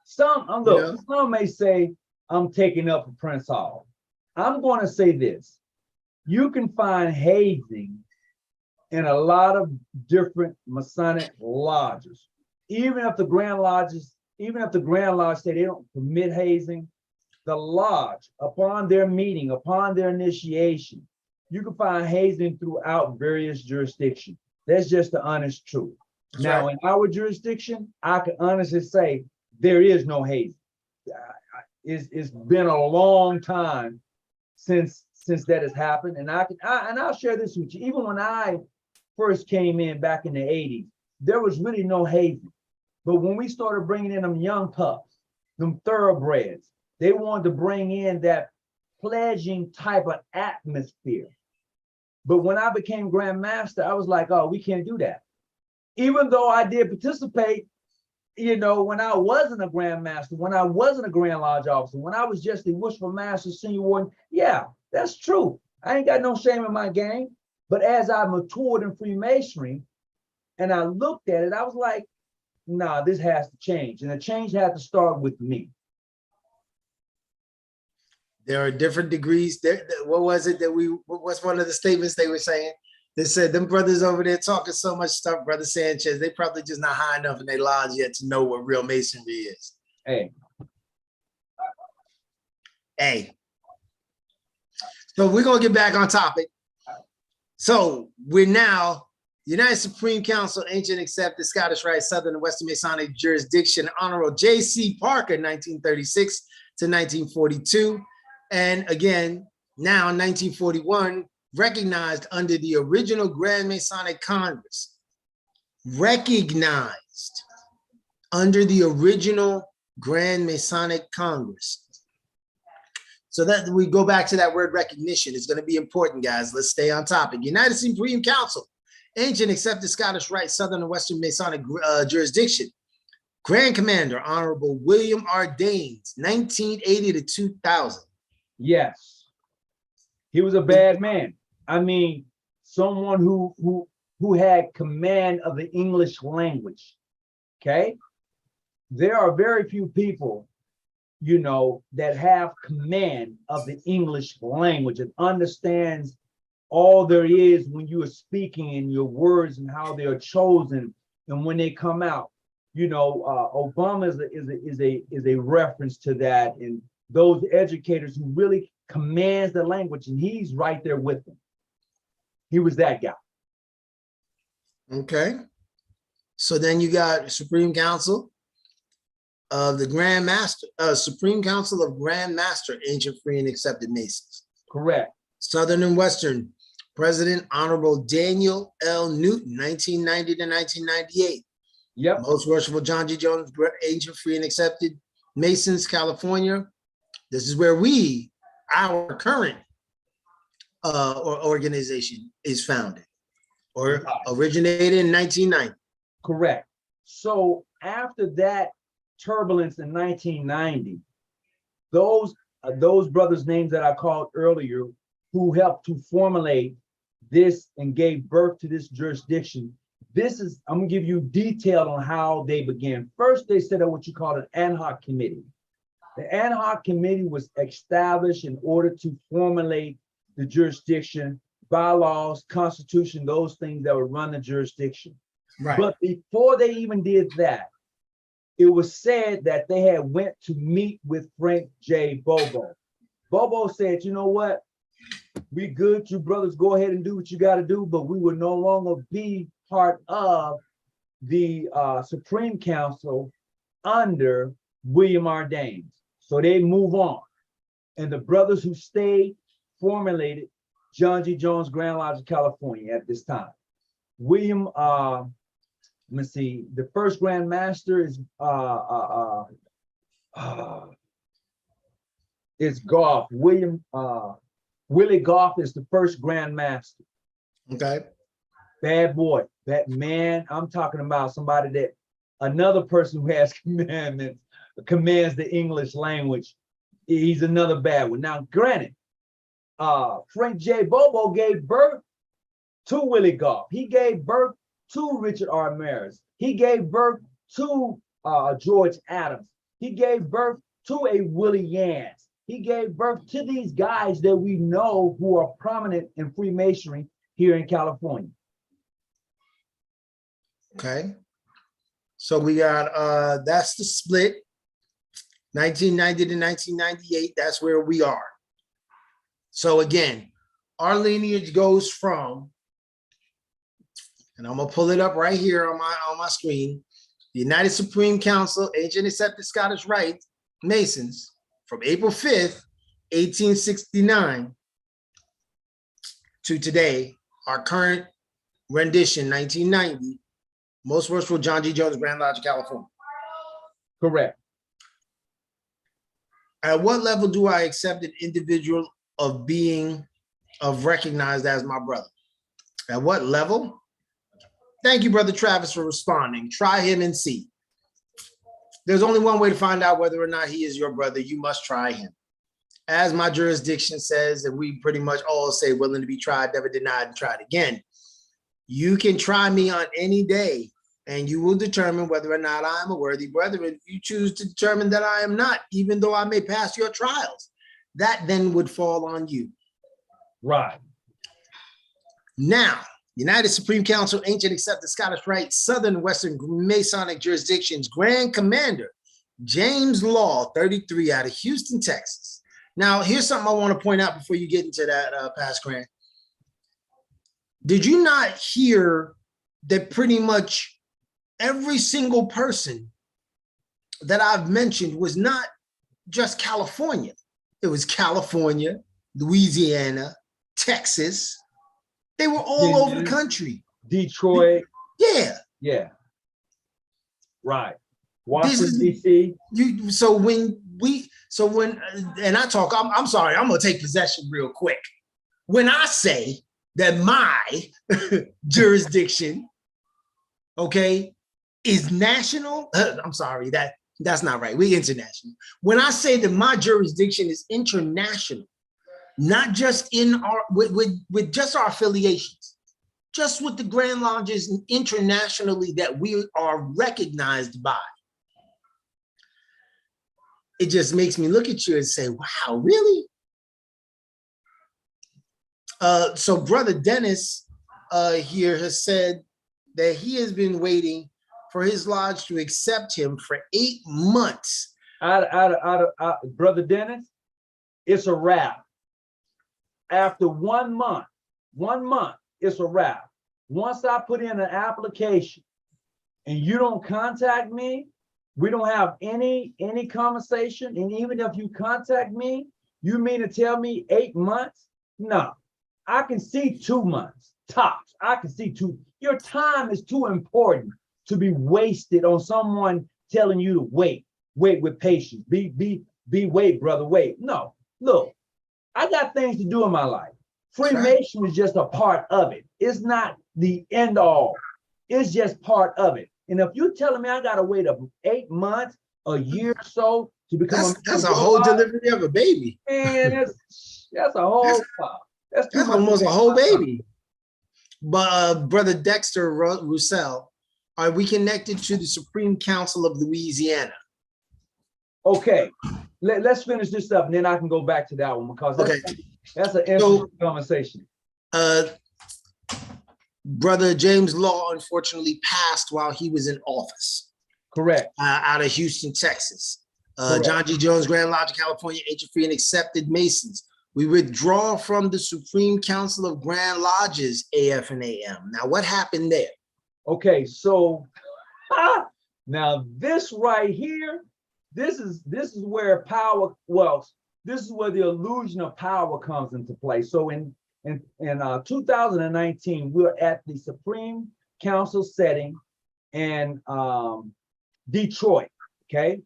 Some You look, know? some may say I'm taking up for Prince Hall. I'm going to say this: you can find hazing in a lot of different Masonic lodges. Even if the Grand Lodges, even if the Grand Lodge say they don't permit hazing, the lodge, upon their meeting, upon their initiation, you can find hazing throughout various jurisdictions. That's just the honest truth. That's Now, right. in our jurisdiction, I can honestly say there is no hazing. It's been a long time since that has happened, and I'll share this with you. Even when I first came in back in the 80s, there was really no hazing. But when we started bringing in them young pups, them thoroughbreds, they wanted to bring in that pledging type of atmosphere. But when I became Grand Master, I was like, oh, we can't do that. Even though I did participate, you know, when I wasn't a Grand Master, when I wasn't a Grand Lodge officer, when I was just a Worshipful Master, Senior Warden, yeah, that's true. I ain't got no shame in my game. But as I matured in Freemasonry and I looked at it, I was like, nah, this has to change. And the change had to start with me. There are different degrees. What was it that what's one of the statements they were saying? They said, them brothers over there talking so much stuff, Brother Sanchez, they probably just not high enough in their lodge yet to know what real masonry is. Hey. So we're going to get back on topic. So we're now United Supreme Council, Ancient Accepted, Scottish Rite, Southern and Western Masonic Jurisdiction, Honorable J.C. Parker, 1936 to 1942. And again, now 1941, recognized under the original Grand Masonic Congress. Recognized under the original Grand Masonic Congress. So that we go back to that word recognition. It's going to be important, guys. Let's stay on topic. United Supreme Council, Ancient Accepted Scottish Rite, Southern and Western Masonic Jurisdiction. Grand Commander, Honorable William R. Daines, 1980 to 2000. Yes, he was a bad man. I mean, someone who had command of the English language. Okay, there are very few people, you know, that have command of the English language and understands all there is when you are speaking and your words and how they are chosen and when they come out. You know, Obama is a reference to that, and those educators who really commands the language, and he's right there with them. He was that guy. Okay. So then you got Supreme Council of the Grand Master, Supreme Council of Grand Master, Ancient Free and Accepted Masons. Correct. Southern and Western, President Honorable Daniel L. Newton, 1990 to 1998. Yep. Most Worshipful John G. Jones, Ancient Free and Accepted Masons, California. This is where our current organization is founded or originated in 1990. Correct. So after that turbulence in 1990, those brothers' names that I called earlier, who helped to formulate this and gave birth to this jurisdiction, I'm gonna give you detail on how they began. First, they set up what you call an ad hoc committee. The ad hoc committee was established in order to formulate the jurisdiction, bylaws, constitution, those things that would run the jurisdiction. Right. But before they even did that, it was said that they had went to meet with Frank J. Bobo. Bobo said, you know what? We good, you brothers go ahead and do what you got to do, but we will no longer be part of the Supreme Council under William R. Daines. So they move on. And the brothers who stayed formulated John G. Jones Grand Lodge of California at this time. William, let me see, the first Grand Master is Goff. Willie Goff is the first Grand Master. Okay. Bad boy, that man, I'm talking about somebody that, another person who has commandments, commands the English language. He's another bad one. Now, granted, Frank J. Bobo gave birth to Willie Goff. He gave birth to Richard R. Maris. He gave birth to George Adams. He gave birth to a Willie Yance. He gave birth to these guys that we know who are prominent in Freemasonry here in California. Okay. So we got, that's the split, 1990 to 1998, that's where we are. So again, our lineage goes from, and I'm gonna pull it up right here on my screen, the United Supreme Council, Ancient Accepted Scottish Rite Masons, from April 5th, 1869 to today, our current rendition, 1990, Most Worshipful John G. Jones, Grand Lodge, California. Correct. At what level do I accept an individual of being recognized as my brother? At what level? Thank you, Brother Travis, for responding. Try him and see. There's only one way to find out whether or not he is your brother. You must try him. As my jurisdiction says, and we pretty much all say willing to be tried, never denied, and tried again. You can try me on any day, and you will determine whether or not I am a worthy brother. If you choose to determine that I am not, even though I may pass your trials, that then would fall on you. Right. Now, United Supreme Council, Ancient Accepted Scottish Rite, Southern Western Masonic Jurisdictions, Grand Commander, James Law, 33, out of Houston, Texas. Now, here's something I want to point out before you get into that, Past Grant. Did you not hear that pretty much every single person that I've mentioned was not just California? It was California, Louisiana, Texas. They were all over the country. Detroit. Yeah. Yeah. Right. Washington, D.C. And I talk, I'm sorry, I'm gonna take possession real quick. When I say that my jurisdiction, okay, is national, I'm sorry, that's not right. We're international. When I say that my jurisdiction is international, not just in our with just our affiliations, just with the Grand Lodges internationally that we are recognized by, it just makes me look at you and say, wow, really? So Brother Dennis here has said that he has been waiting for his lodge to accept him for 8 months. Brother Dennis, it's a wrap. After 1 month, it's a wrap. Once I put in an application and you don't contact me, we don't have any conversation. And even if you contact me, you mean to tell me 8 months? No, I can see 2 months tops. I can see 2. Your time is too important to be wasted on someone telling you to wait with patience. Wait, brother, wait. No, look, I got things to do in my life. Freemason is just a part of it. It's not the end all. It's just part of it. And if you're telling me I gotta wait 8 months, a year or so to become that's a whole delivery of a baby. And that's a whole that's almost a whole baby. But Brother Dexter Roussel, are we connected to the Supreme Council of Louisiana? Okay, let's finish this up and then I can go back to that one because that's an interesting conversation. Brother James Law unfortunately passed while he was in office. Correct. Out of Houston, Texas. John G. Jones, Grand Lodge, California, Ancient Free and Accepted Masons. We withdraw from the Supreme Council of Grand Lodges A.F. and A.M. Now, what happened there? Okay, so now this right here, this is where power, well, this is where the illusion of power comes into play. So in 2019, we're at the Supreme Council setting in Detroit. Okay.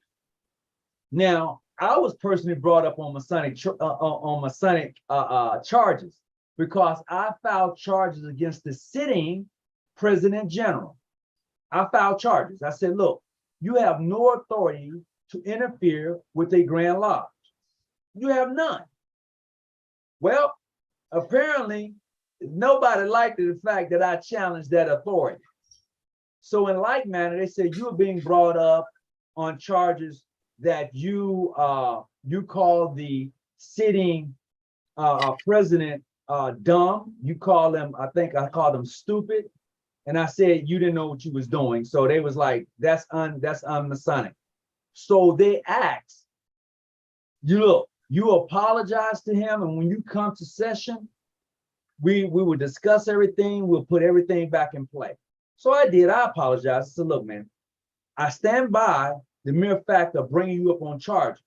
Now, I was personally brought up on Masonic charges because I filed charges against the sitting President General. I filed charges. I said, look, you have no authority to interfere with a Grand Lodge. You have none. Well, apparently nobody liked the fact that I challenged that authority. So in like manner, they said you were being brought up on charges that you call the sitting president dumb. You call them, I think I called them stupid. And I said you didn't know what you was doing. So they was like, that's un-Masonic. So they asked, you apologize to him, and when you come to session, we will discuss everything, we'll put everything back in play. So I did, I apologized. I said, look, man, I stand by the mere fact of bringing you up on charges,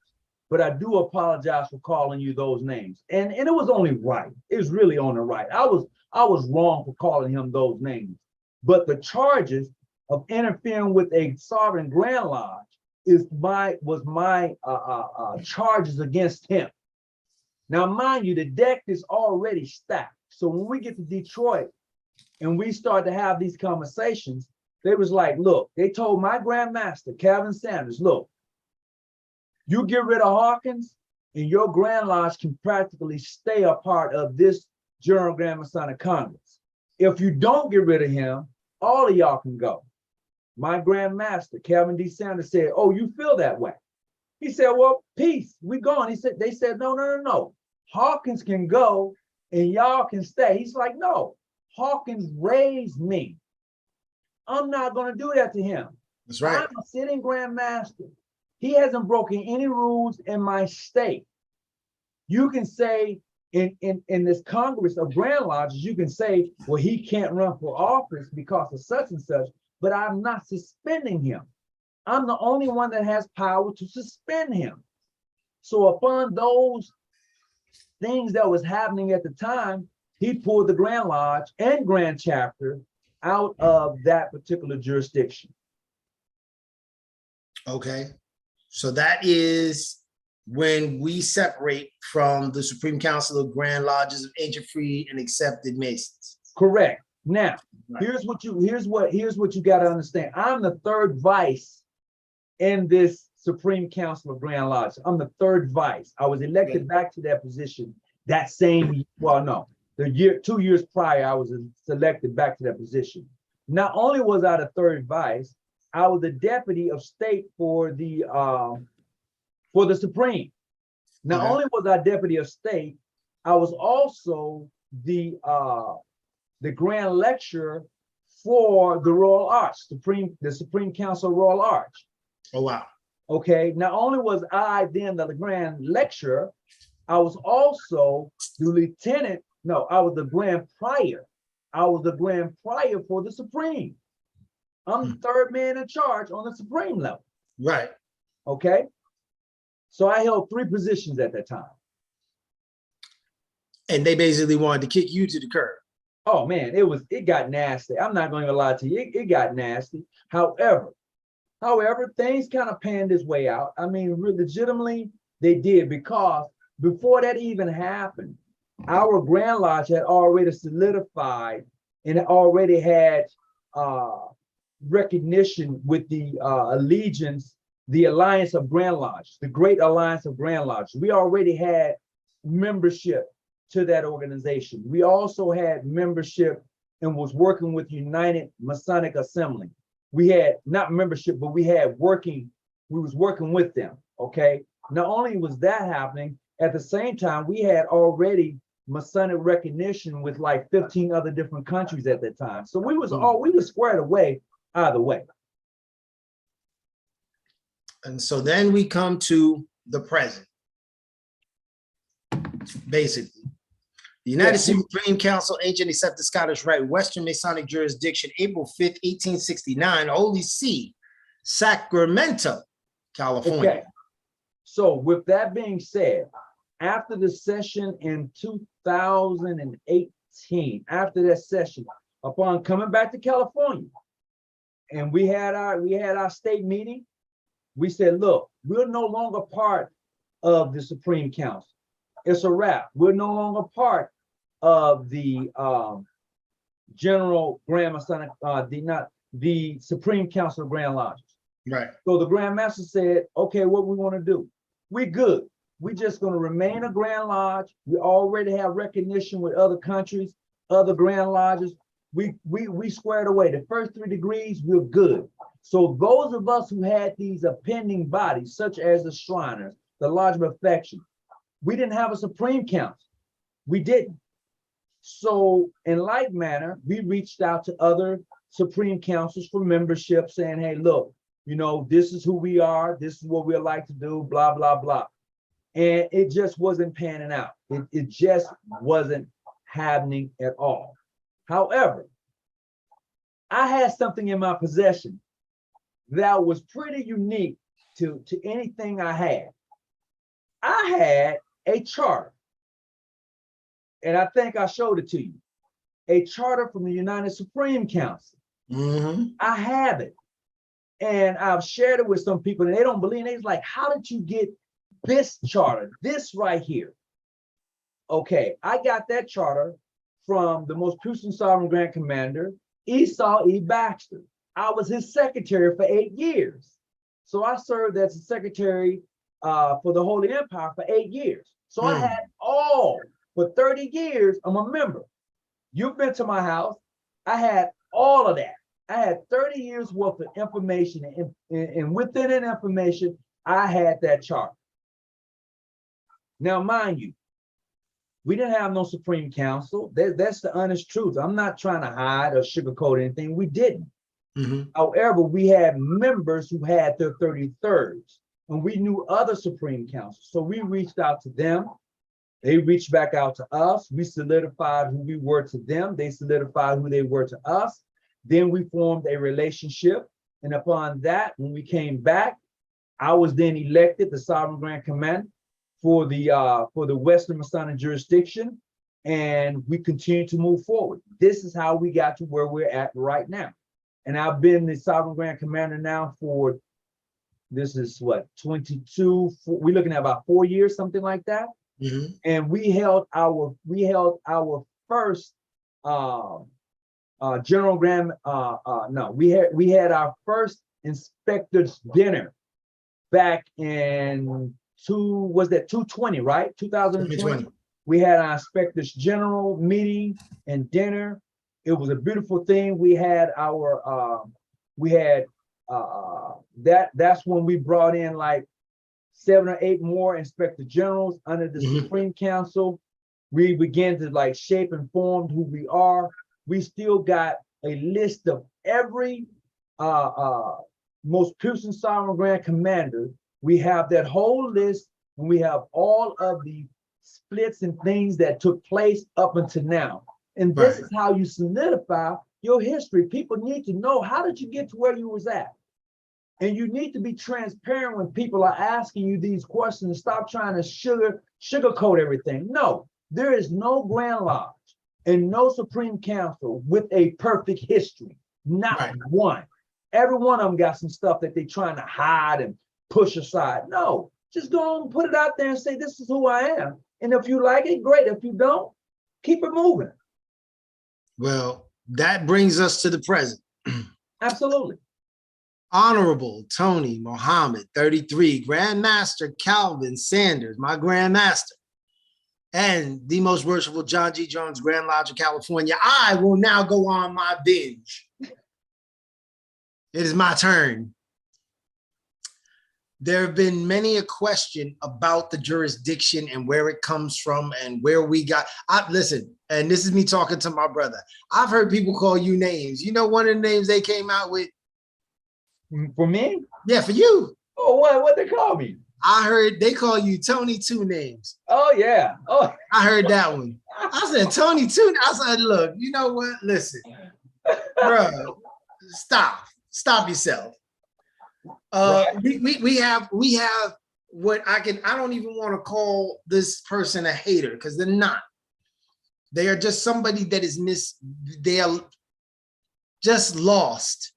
but I do apologize for calling you those names. And it was only right, it was really on the right. I was wrong for calling him those names. But the charges of interfering with a sovereign Grand Lodge was my charges against him. Now, mind you, the deck is already stacked. So when we get to Detroit and we start to have these conversations, they was like, look, they told my Grand Master, Calvin Sanders, look, you get rid of Hawkins and your Grand Lodge can practically stay a part of this General Grand Masonic Congress. If you don't get rid of him, all of y'all can go. My Grand Master, Calvin D. Sanders, said, oh, you feel that way? He said, well, peace, we gone. They said, no. Hawkins can go and y'all can stay. He's like, no, Hawkins raised me. I'm not going to do that to him. That's right. I'm a sitting Grand Master. He hasn't broken any rules in my state. You can say in this Congress of Grand Lodges, you can say, well, he can't run for office because of such and such, but I'm not suspending him. I'm the only one that has power to suspend him. So upon those things that was happening at the time, he pulled the Grand Lodge and Grand Chapter out of that particular jurisdiction. Okay. So that is when we separate from the Supreme Council of Grand Lodges of Ancient, Free, and Accepted Masons. Correct. Now, right. here's what you got to understand. I'm the third vice in this Supreme Council of Grand Lodges. I'm the third vice. I was elected back to that position that same, well, no, 2 years prior, I was selected back to that position. Not only was I the third vice, I was the deputy of state for the Supreme. Not only was I deputy of state, I was also the grand lecturer for the Royal Arch, the Supreme Council Royal Arch. Oh, wow. Okay, not only was I then the grand lecturer, I was also the lieutenant. No, I was the grand prior. I was the grand prior for the Supreme. I'm the third man in charge on the Supreme level. Right. Okay. So I held 3 positions at that time. And they basically wanted to kick you to the curb. Oh man, it got nasty. I'm not going to lie to you. It got nasty. However, things kind of panned its way out. I mean, legitimately, they did, because before that even happened, our Grand Lodge had already solidified and already had recognition with the allegiance, the Alliance of Grand Lodge, the Great Alliance of Grand Lodge. We already had membership to that organization. We also had membership and was working with United Masonic Assembly. We had not membership, but we was working with them, okay? Not only was that happening, at the same time, we had already Masonic recognition with like 15 other different countries at that time. So we was squared away either way. And so then we come to the present. Basically, the United Supreme Council, Ancient Accepted Scottish Rite, Western Masonic Jurisdiction, April 5th, 1869, Holy See, Sacramento, California. Okay. So with that being said, after the session in 2018, after that session, upon coming back to California, and we had our state meeting, we said, look, we're no longer part of the Supreme Council. It's a wrap. We're no longer part of the General Grand Masonic, the Supreme Council of Grand Lodges. Right. So the Grand Master said, okay, what we want to do? We good. We're just going to remain a Grand Lodge. We already have recognition with other countries, other Grand Lodges. We squared away. The first 3 degrees, we're good. So those of us who had these appending bodies, such as the Shriners, the Lodge of Affection, we didn't have a Supreme Council. We didn't. So in like manner, we reached out to other Supreme Councils for membership saying, hey, look, you know, this is who we are. This is what we like to do, blah, blah, blah. And it just wasn't panning out. It just wasn't happening at all. However, I had something in my possession that was pretty unique to anything I had. I had a charter, and I think I showed it to you. A charter from the United Supreme Council. I have it, and I've shared it with some people, and they don't believe it. They're like, how did you get this charter, this right here? Okay, I got that charter from the most puissant sovereign Grand Commander, Esau E. Baxter. I was his secretary for 8 years. So I served as a secretary for the Holy Empire for 8 years. So I had all, for 30 years, I'm a member. You've been to my house. I had all of that. I had 30 years worth of information, and within that information, I had that chart. Now, mind you, we didn't have no Supreme Council. That's the honest truth. I'm not trying to hide or sugarcoat anything. We didn't. However, we had members who had their 33rds, and we knew other Supreme Councils. So we reached out to them. They reached back out to us. We solidified who we were to them. They solidified who they were to us. Then we formed a relationship. And upon that, when we came back, I was then elected the Sovereign Grand Commander for the Western Masonic jurisdiction. And we continue to move forward. This is how we got to where we're at right now. And I've been the Sovereign Grand Commander now for, this is what, 22, we're looking at about 4 years, something like that. And we held our first General Grand, we had our first inspector's dinner back in 220, right? 2020. We had our inspectors general meeting and dinner. It was a beautiful thing. We had our that's when we brought in like 7 or 8 more inspector generals under the Supreme Council. We began to like shape and form who we are. We still got a list of every most puissant sovereign grand commander. We have that whole list, and we have all of the splits and things that took place up until now. And this is how you solidify your history. People need to know, how did you get to where you was at? And you need to be transparent when people are asking you these questions. Stop trying to sugarcoat everything. No, there is no Grand Lodge and no Supreme Council with a perfect history. Not one. Every one of them got some stuff that they're trying to hide and push aside. No, just go on and put it out there and say, this is who I am. And if you like it, great. If you don't, keep it moving. Well, that brings us to the present. Absolutely. Honorable Tony Muhammad, 33, Grand Master Calvin Sanders, my Grand Master, and the most worshipful John G. Jones, Grand Lodge of California. I will now go on my binge. It is my turn. There have been many a question about the jurisdiction and where it comes from and where we got. Listen, and this is me talking to my brother. I've heard people call you names. You know, one of the names they came out with? For me? Yeah, for you. Oh, what they call me? I heard they call you Tony Two Names. Oh, yeah. Oh, I heard that one. I said, Tony Two. I said, look, you know what? Listen, bro, stop yourself. We have what I don't even want to call this person a hater, because they're not. They are just somebody that is they are just lost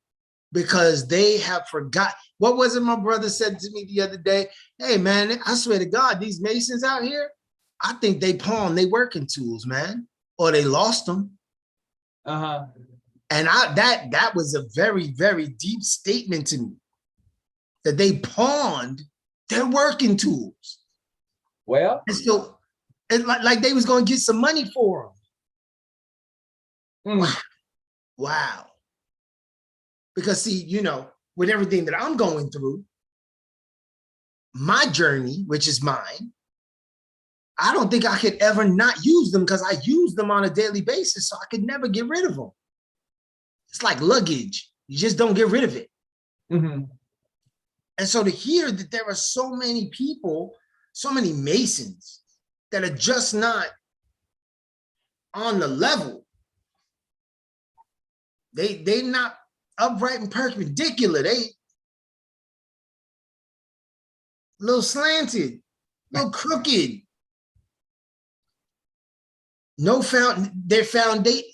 because they have forgot. What was it my brother said to me the other day? Hey man, I swear to God, these Masons out here, I think they pawned their working tools, man, or they lost them. And that was a very, very deep statement to me, that they pawned their working tools. Well, And so it's like they was going to get some money for them. Wow. Wow. Because see, you know, with everything that I'm going through, my journey, which is mine, I don't think I could ever not use them because I use them on a daily basis. So I could never get rid of them. It's like luggage. You just don't get rid of it. mm-hmm. And so to hear that there are so many people, so many Masons that are just not on the level. They not upright and perpendicular. They a little slanted, a little crooked. No their foundation.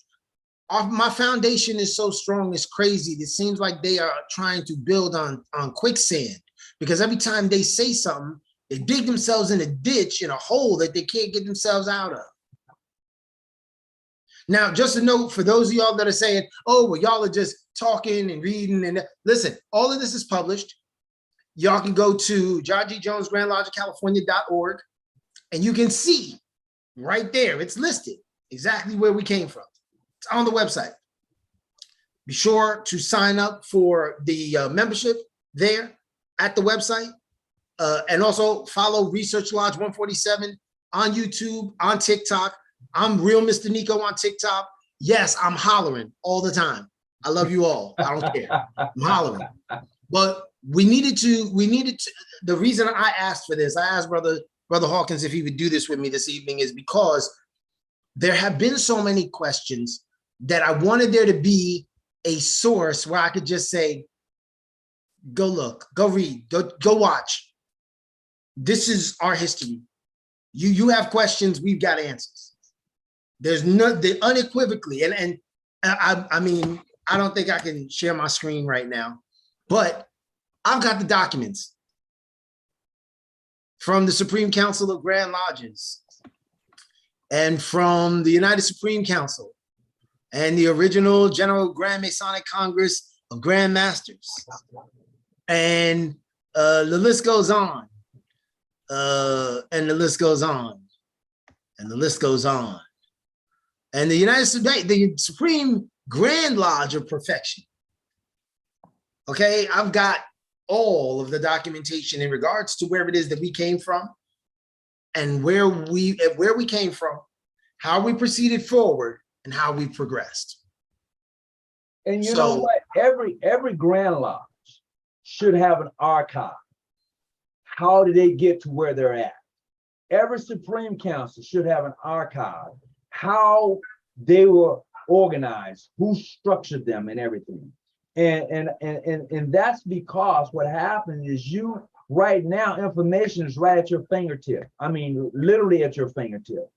My foundation is so strong, it's crazy. It seems like they are trying to build on quicksand, because every time they say something, they dig themselves in a ditch, in a hole that they can't get themselves out of. Now, just a note for those of y'all that are saying, oh, well, y'all are just talking and reading. And listen, all of this is published. Y'all can go to John G. Jones, Grand Lodge, California.org, and you can see right there, it's listed exactly where we came from. It's on the website. Be sure to sign up for the membership there at the website. And also follow Research Lodge 147 on YouTube, on TikTok. I'm Real Mr. Nico on TikTok. Yes, I'm hollering all the time. I love you all. I don't care. I'm hollering. But we needed to, the reason I asked for this, I asked Brother Hawkins if he would do this with me this evening, is because there have been so many questions that I wanted there to be a source where I could just say, go look, go read, go watch. This is our history. You have questions, we've got answers. There's the unequivocally, and I mean, I don't think I can share my screen right now, but I've got the documents from the Supreme Council of Grand Lodges and from the United Supreme Council and the original General Grand Masonic Congress of Grand Masters. And the list goes on. And the list goes on. And the list goes on. And the Supreme Grand Lodge of Perfection. Okay, I've got all of the documentation in regards to where it is that we came from and where we came from, how we proceeded forward, and how we progressed. And you know what? Every Grand Lodge should have an archive. How did they get to where they're at? Every Supreme Council should have an archive. How they were organized, who structured them, and everything. And that's because what happened is you right now, information is right at your fingertip. I mean, literally at your fingertip.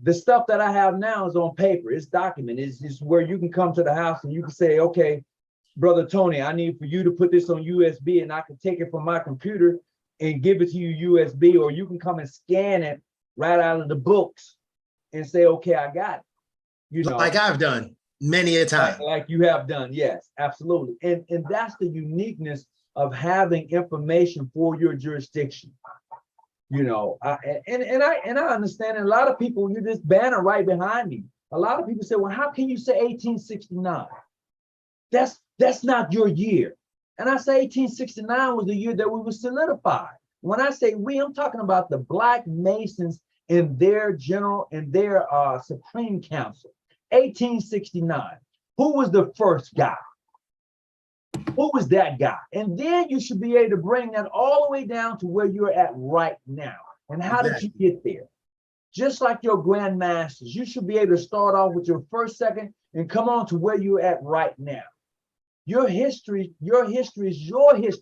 The stuff that I have now is on paper. It's documented. It's where you can come to the house and you can say, okay, Brother Tony, I need for you to put this on USB, and I can take it from my computer and give it to you USB, or you can come and scan it right out of the books and say, okay, I got it. You know, like I've done many a time. Like you have done, yes, absolutely. And that's the uniqueness of having information for your jurisdiction. You know, and I understand, and a lot of people, you this banner right behind me. A lot of people say, well, how can you say 1869? That's not your year. And I say 1869 was the year that we were solidified. When I say we, I'm talking about the Black Masons in their Supreme Council. 1869. Who was the first guy? Who was that guy? And then you should be able to bring that all the way down to where you're at right now. And how did you get there? Just like your Grand Masters, you should be able to start off with your first, second, and come on to where you're at right now. Your history is your history,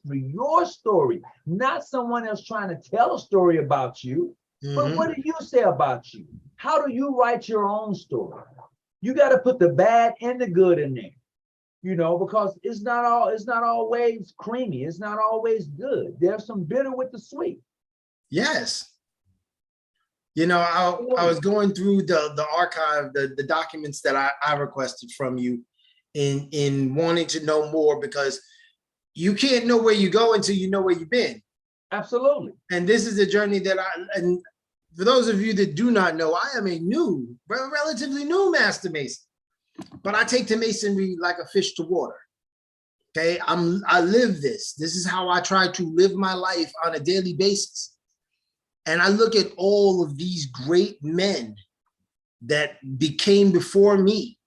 your story, not someone else trying to tell a story about you. But what do you say about you? How do you write your own story? You got to put the bad and the good in there, you know, because it's not always creamy. It's not always good. There's some bitter with the sweet. Yes. You know, I was going through the archive, the documents that I requested from you in wanting to know more, because you can't know where you go until you know where you've been. Absolutely. And this is a journey that For those of you that do not know, I am a new, relatively new Master Mason, but I take to Masonry like a fish to water. Okay, I live this. This is how I try to live my life on a daily basis. And I look at all of these great men that became before me,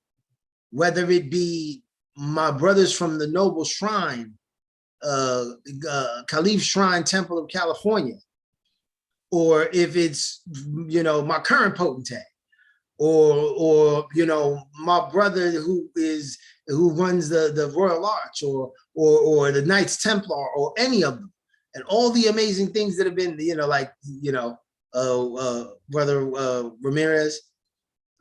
whether it be my brothers from the Noble Shrine, Caliph Shrine Temple of California, or if it's, you know, my current potentate, or you know, my brother who runs the Royal Arch, or the Knights Templar, or any of them, and all the amazing things that have been, you know, like, you know, brother Ramirez,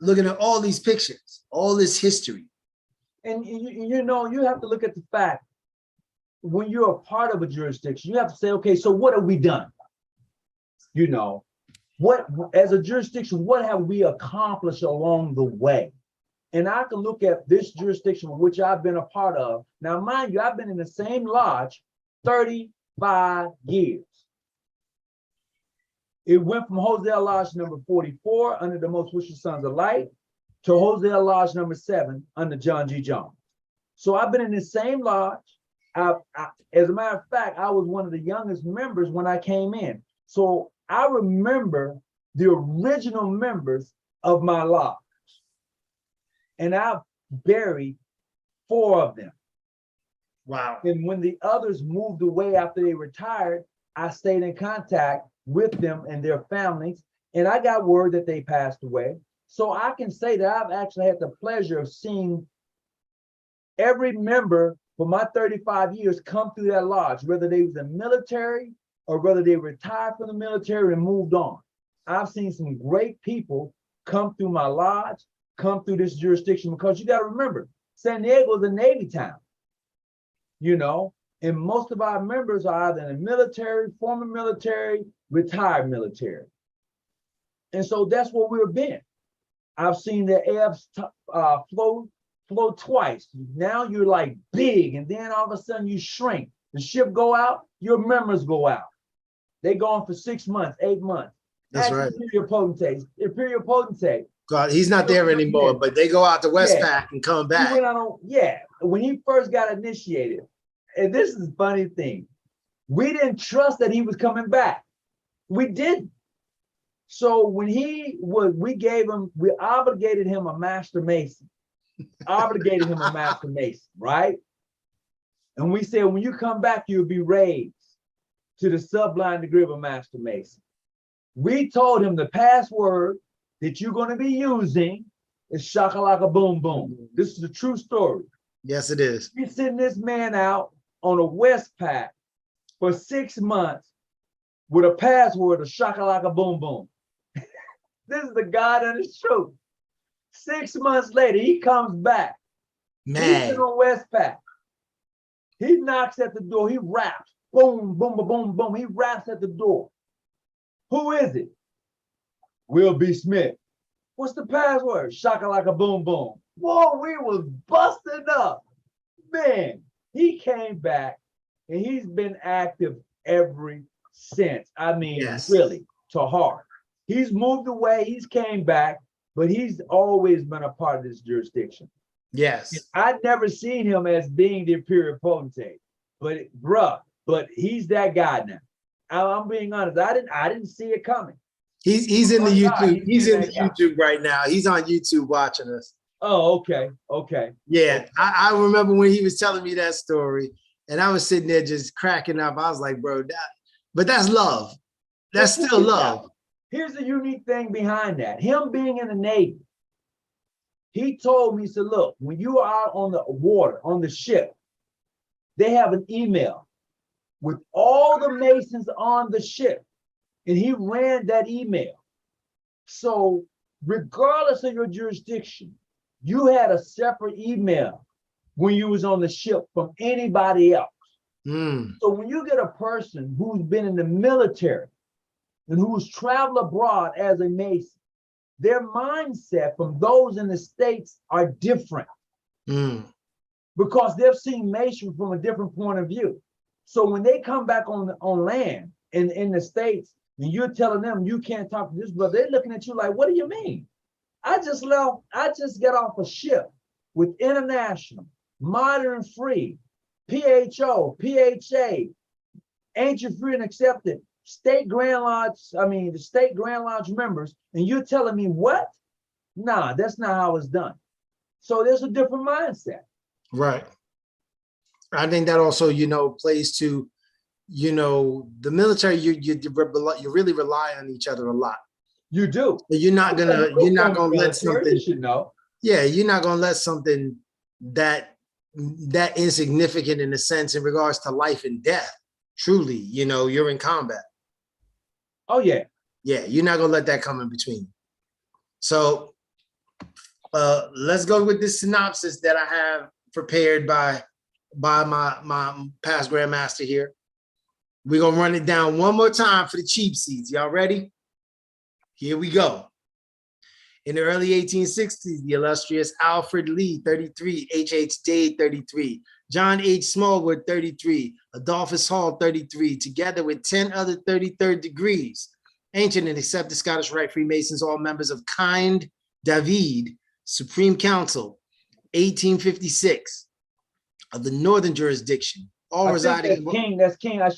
looking at all these pictures, all this history. And you know, you have to look at the fact, when you're a part of a jurisdiction, you have to say, okay, so what have we done? You know, what, as a jurisdiction, what have we accomplished along the way? And I can look at this jurisdiction, which I've been a part of. Now, mind you, I've been in the same lodge 35 years. It went from Hosea Lodge number 44 under the Most Wished Sons of Light to Hosea Lodge number 7 under John G. Jones. So I've been in the same lodge. As a matter of fact, I was one of the youngest members when I came in. So I remember the original members of my lodge, and I've buried 4 of them. Wow. And when the others moved away after they retired, I stayed in contact with them and their families, and I got word that they passed away. So I can say that I've actually had the pleasure of seeing every member for my 35 years come through that lodge, whether they was in the military or whether they retired from the military and moved on. I've seen some great people come through my lodge, come through this jurisdiction, because you got to remember, San Diego is a Navy town, you know, and most of our members are either in the military, former military, retired military. And so that's where we've been. I've seen the AFs flow twice. Now you're like big, and then all of a sudden you shrink. The ship go out, your members go out. They go on for 6 months, 8 months. That's right. Imperial potentate. God, he's not there anymore, but they go out to Westpac and come back. He went on, when he first got initiated, and this is the funny thing, we didn't trust that he was coming back. We didn't. So when we obligated him a Master Mason, right? And we said, when you come back, you'll be raised to the sublime degree of a Master Mason. We told him the password that you're going to be using is shakalaka boom boom. This is a true story. Yes, it is. We're sending this man out on a Westpac for 6 months with a password of shakalaka boom boom. This is the God and His truth. 6 months later, he comes back. Man. He's on Westpac. He knocks at the door. He raps. Boom, boom, boom, boom, boom. He raps at the door. Who is it? Will B. Smith. What's the password? Shakalaka boom boom. Whoa, we was busted up. Man, he came back and he's been active ever since. I mean, yes. Really, to heart. He's moved away, he's came back, but he's always been a part of this jurisdiction. Yes. I'd never seen him as being the imperial potentate, but he's that guy now. I'm being honest. I didn't see it coming. He's in the YouTube. He's in the YouTube right now. He's on YouTube watching us. Oh, okay. Okay. Yeah. I remember when he was telling me that story, and I was sitting there just cracking up. I was like, bro, but that's love. That's still love. Here's the unique thing behind that. Him being in the Navy, he told me, he said, look, when you are out on the water, on the ship, they have an email with all the Masons on the ship. And he ran that email. So regardless of your jurisdiction, you had a separate email when you was on the ship from anybody else. So when you get a person who's been in the military and who's traveled abroad as a Mason, their mindset from those in the States are different because they've seen Masonry from a different point of view. So when they come back on land in the States, and you're telling them you can't talk to this brother, they're looking at you like, what do you mean? I just got off a ship with International, Modern Free, PHO, PHA, Ancient Free and Accepted, state Grand Lodge, the state Grand Lodge members, and you're telling me what? Nah, that's not how it's done. So there's a different mindset. Right. I think that also, plays to, the military, you really rely on each other a lot. You do. You're not gonna let something, you should know. Yeah, you're not gonna let something that insignificant in a sense in regards to life and death. Truly, you're in combat. Oh yeah. Yeah, you're not gonna let that come in between. So let's go with this synopsis that I have prepared by my past grandmaster here. We're gonna run it down one more time for the cheap seats. Y'all ready? Here we go. In the early 1860s, the illustrious Alfred Lee, 33, H.H. Dade, 33, John H. Smallwood, 33, Adolphus Hall, 33, together with 10 other 33rd degrees, ancient and accepted Scottish Rite Freemasons, all members of Kind David Supreme Council, 1856, of the Northern Jurisdiction, all residing. That's King. I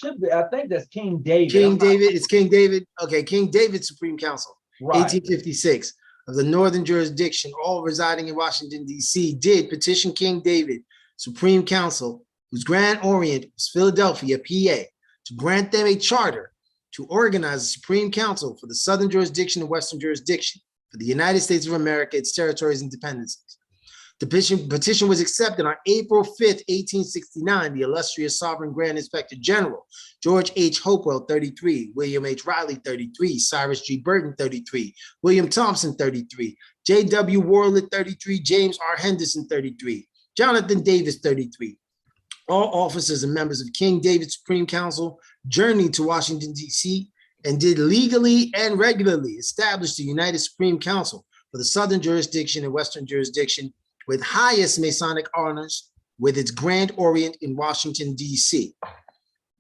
think that's King David. It's King David. Okay, King David Supreme Council, right. 1856, of the Northern Jurisdiction, all residing in Washington, D.C., did petition King David Supreme Council, whose Grand Orient was Philadelphia, PA, to grant them a charter to organize a Supreme Council for the Southern Jurisdiction and Western Jurisdiction for the United States of America, its territories and dependencies. The petition was accepted on April 5th, 1869. The illustrious Sovereign Grand Inspector General, George H. Hopewell, 33, William H. Riley, 33, Cyrus G. Burton, 33, William Thompson, 33, J.W. Worlett, 33, James R. Henderson, 33, Jonathan Davis, 33. All officers and members of King David Supreme Council journeyed to Washington, D.C., and did legally and regularly establish the United Supreme Council for the Southern Jurisdiction and Western Jurisdiction, with highest Masonic honors, with its Grand Orient in Washington, D.C.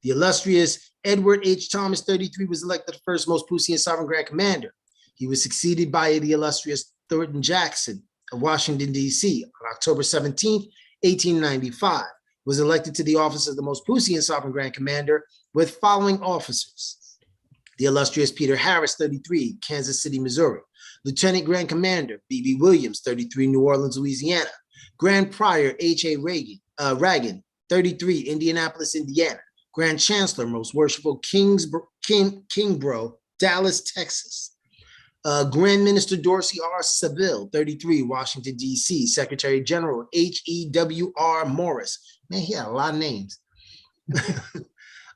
The illustrious Edward H. Thomas, 33, was elected the first most puissant sovereign Grand Commander. He was succeeded by the illustrious Thornton Jackson of Washington, D.C. on October 17, 1895, was elected to the office of the most puissant sovereign Grand Commander with following officers: the illustrious Peter Harris, 33, Kansas City, Missouri; Lieutenant Grand Commander B.B. Williams, 33, New Orleans, Louisiana; Grand Prior H.A. Reagan, 33, Indianapolis, Indiana; Grand Chancellor, Most Worshipful Kingbro, Dallas, Texas; Grand Minister Dorsey R. Saville, 33, Washington, D.C.; Secretary General H.E.W.R. Morris. Man, he had a lot of names.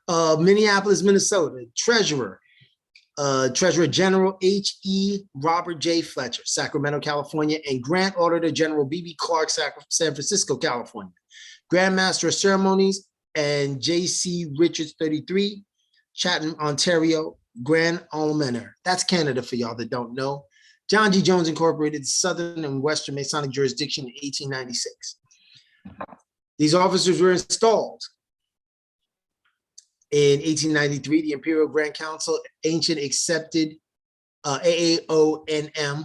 Minneapolis, Minnesota; Treasurer General H.E. Robert J. Fletcher, Sacramento, California; and Grand Auditor General B.B. Clark, San Francisco, California; Grand Master of Ceremonies and J.C. Richards, 33, Chatham, Ontario; Grand Almoner, that's Canada for y'all that don't know; John G. Jones Incorporated, Southern and Western Masonic Jurisdiction in 1896. These officers were installed in 1893. The Imperial Grand Council, Ancient Accepted, AAONM,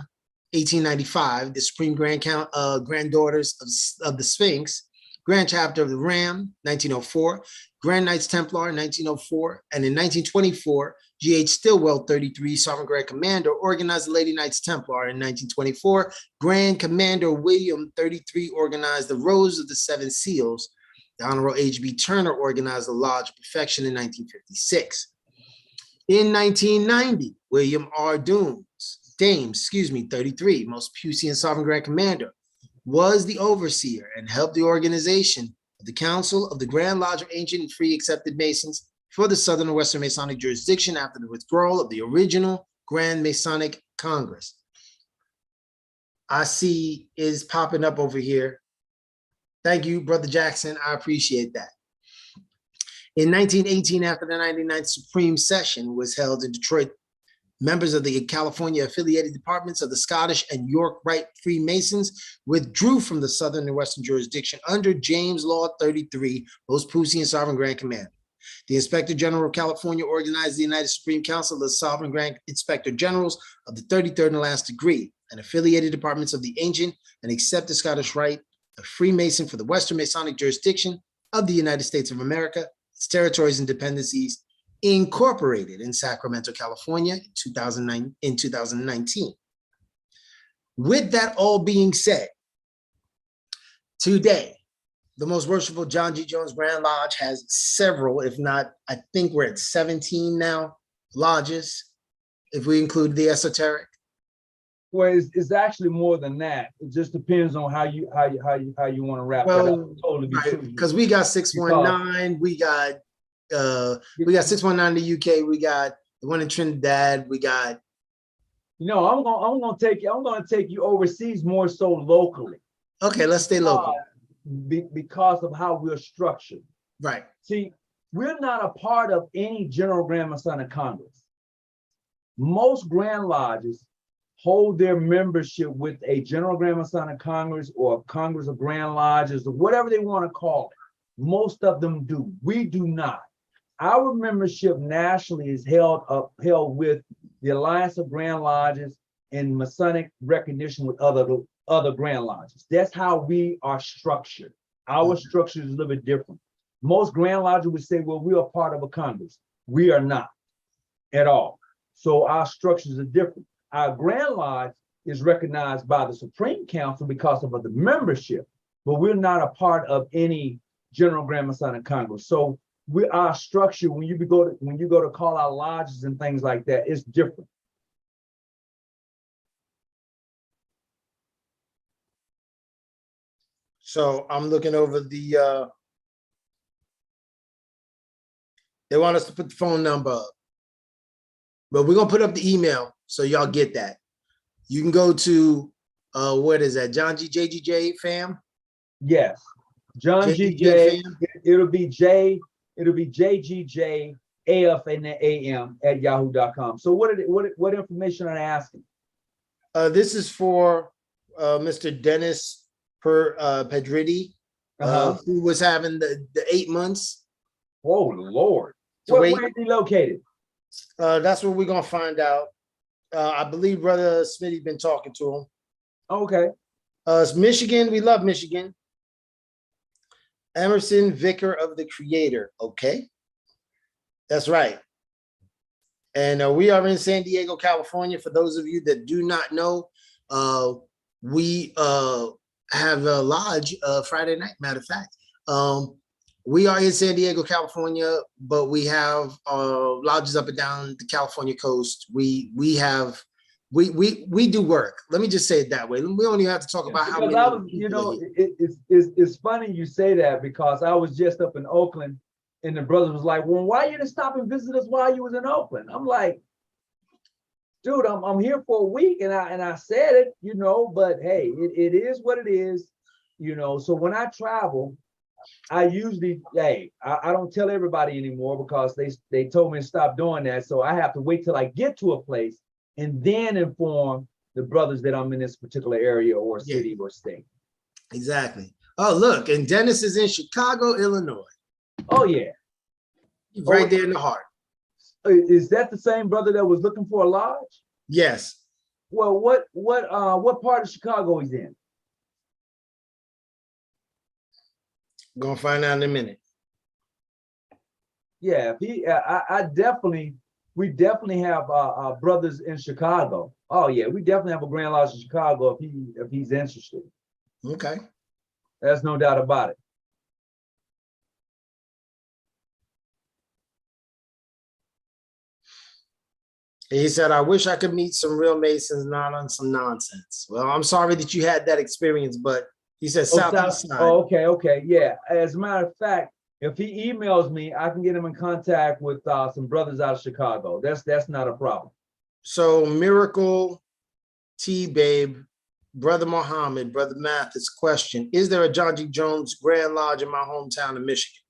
1895. The Supreme Granddaughters of the Sphinx, Grand Chapter of the Ram, 1904. Grand Knights Templar, 1904. And in 1924, G.H. Stilwell, 33, Sovereign Grand Commander, organized the Lady Knights Templar. In 1924, Grand Commander William, 33, organized the Rose of the Seven Seals. The Honorable H.B. Turner organized the Lodge of Perfection in 1956. In 1990, William R. Dames, 33, Most Puissant Sovereign Grand Commander, was the overseer and helped the organization of the Council of the Grand Lodge of Ancient and Free Accepted Masons for the Southern and Western Masonic Jurisdiction after the withdrawal of the original Grand Masonic Congress. I see is popping up over here. Thank you, Brother Jackson. I appreciate that. In 1918, after the 99th Supreme Session was held in Detroit, members of the California affiliated departments of the Scottish and York Rite Freemasons withdrew from the Southern and Western Jurisdiction under James Law 33, Most Puissant Sovereign Grand Commander. The Inspector General of California organized the United Supreme Council of the Sovereign Grand Inspector Generals of the 33rd and last degree, and affiliated departments of the ancient and accepted Scottish Rite of Freemason for the Western Masonic jurisdiction of the United States of America, its territories and dependencies, incorporated in Sacramento, California in 2019. With that all being said, today, the Most Worshipful John G. Jones Grand Lodge has several, if not, I think we're at 17 now, lodges, if we include the esoteric. Well, it's actually more than that. It just depends on how you want to wrap that up. Totally, because we got 619, we got 619 in the UK, we got the one in Trinidad, we got. You know, I'm gonna take you overseas more so locally. Okay, let's stay local. Because of how we're structured. Right. See, we're not a part of any General Grand Masonic Congress. Most Grand Lodges hold their membership with a General Grand Masonic Congress or a Congress of Grand Lodges or whatever they want to call it. Most of them do. We do not. Our membership nationally is held with the Alliance of Grand Lodges and Masonic recognition with other Grand Lodges. That's how we are structured. Our structure is a little bit different. Most Grand Lodges would say, well, we are part of a Congress. We are not at all. So our structures are different. Our Grand Lodge is recognized by the Supreme Council because of the membership, but we're not a part of any General Grand Masonic Congress. So our structure, when you go to call our lodges and things like that, it's different. So I'm looking over the, they want us to put the phone number up, but we're gonna put up the email so y'all get that. You can go to, what is that, John G. JGJ fam? Yes, John GJ, it'll be JGJ A.F and the AM at yahoo.com. So what information are they asking? This is for Mr. Dennis Pedritti, who was having the 8 months. Oh Lord! Where is he located? That's what we're gonna find out. I believe Brother Smitty's been talking to him. Okay. It's Michigan. We love Michigan. Emerson, Vicar of the Creator. Okay, that's right. And we are in San Diego, California. For those of you that do not know, we have a lodge Friday night. Matter of fact, we are in San Diego, California, but we have lodges up and down the California coast. We do work. Let me just say it that way. We don't even have to talk about how many. It's funny you say that, because I was just up in Oakland, and the brother was like, "Well, why you didn't stop and visit us while you was in Oakland?" I'm like, dude, I'm here for a week, and I said it, but hey, it is what it is, So when I travel, I usually, I don't tell everybody anymore, because they told me to stop doing that. So I have to wait till I get to a place and then inform the brothers that I'm in this particular area or city or state. Exactly. Oh, look, and Dennis is in Chicago, Illinois. Oh yeah, right there in the heart. Is that the same brother that was looking for a lodge? Yes. Well, what part of Chicago he's in? We're gonna find out in a minute. Yeah, we definitely have brothers in Chicago. Oh yeah, we definitely have a Grand Lodge in Chicago if he's interested. Okay. There's no doubt about it. He said, "I wish I could meet some real Masons, not on some nonsense." Well, I'm sorry that you had that experience, but he said Southeast side. Oh, okay, yeah. As a matter of fact, if he emails me, I can get him in contact with some brothers out of Chicago. That's not a problem. So Miracle T Babe, Brother Muhammad, Brother Mathis, question: is there a John G. Jones Grand Lodge in my hometown of Michigan?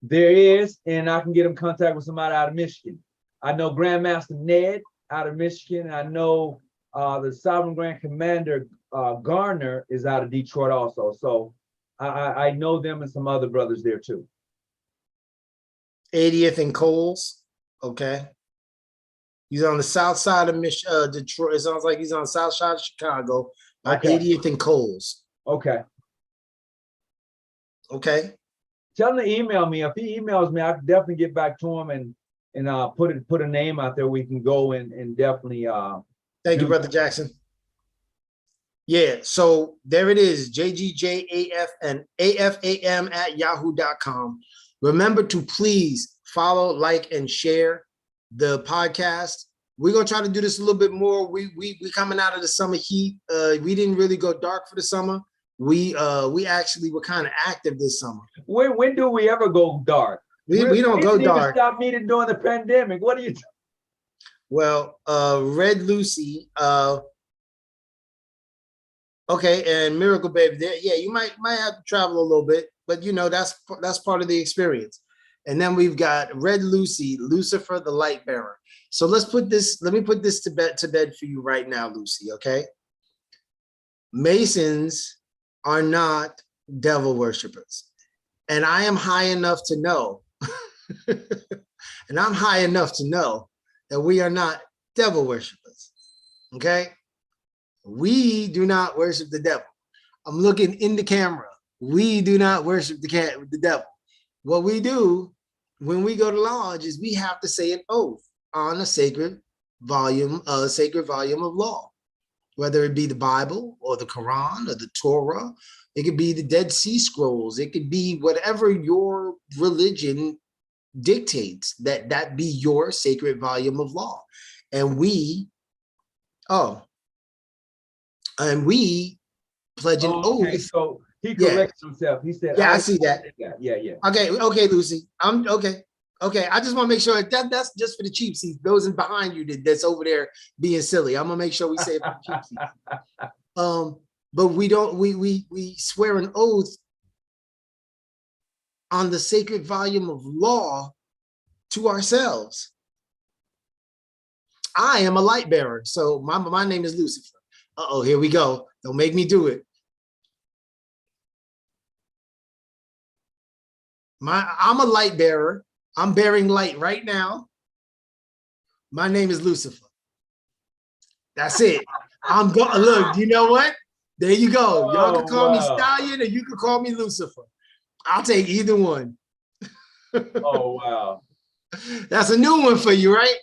There is, and I can get him in contact with somebody out of Michigan. I know Grandmaster Ned out of Michigan. I know the Sovereign Grand Commander Garner is out of Detroit also. So I know them and some other brothers there too. 80th and Coles. Okay. He's on the south side of Detroit. It sounds like he's on the south side of Chicago, by 80th and Coles. Okay. Okay. Tell him to email me. If he emails me, I can definitely get back to him and put a name out there. We can go and definitely. Thank you, Brother Jackson. Yeah, so there it is, JGJAF and AFAM@yahoo.com. Remember to please follow, like, and share the podcast. We're gonna try to do this a little bit more. We coming out of the summer heat. We didn't really go dark for the summer. We actually were kind of active this summer. When do we ever go dark? We don't go dark. Stop meeting during the pandemic. What are you? Well, Red Lucy. Okay, and Miracle Baby, there, yeah, you might have to travel a little bit, but you know that's part of the experience. And then we've got Red Lucy, Lucifer the Light Bearer. So let me put this to bed for you right now, Lucy. Okay, Masons are not devil worshipers, and I am high enough to know, and I'm high enough to know that we are not devil worshipers. Okay. We do not worship the devil. I'm looking in the camera. We do not worship the devil. What we do when we go to lodge is we have to say an oath on a sacred volume of law, whether it be the Bible or the Quran or the Torah. It could be the Dead Sea Scrolls. It could be whatever your religion dictates, that be your sacred volume of law. And we pledge an oath. Okay, so he corrects himself. He said, "Yeah, I see that." Yeah. Okay, Lucy. I'm okay. Okay, I just want to make sure that's just for the cheap seats. Those in behind you that's over there being silly. I'm gonna make sure we say it for the cheap seats. But we don't. We swear an oath on the sacred volume of law to ourselves. I am a light bearer, so my name is Lucifer. Uh-oh, here we go. Don't make me do it. I'm a light bearer. I'm bearing light right now. My name is Lucifer. That's it. I'm going. Look, you know what? There you go. Y'all can call me Stallion, or you can call me Lucifer. I'll take either one. Oh wow. That's a new one for you, right?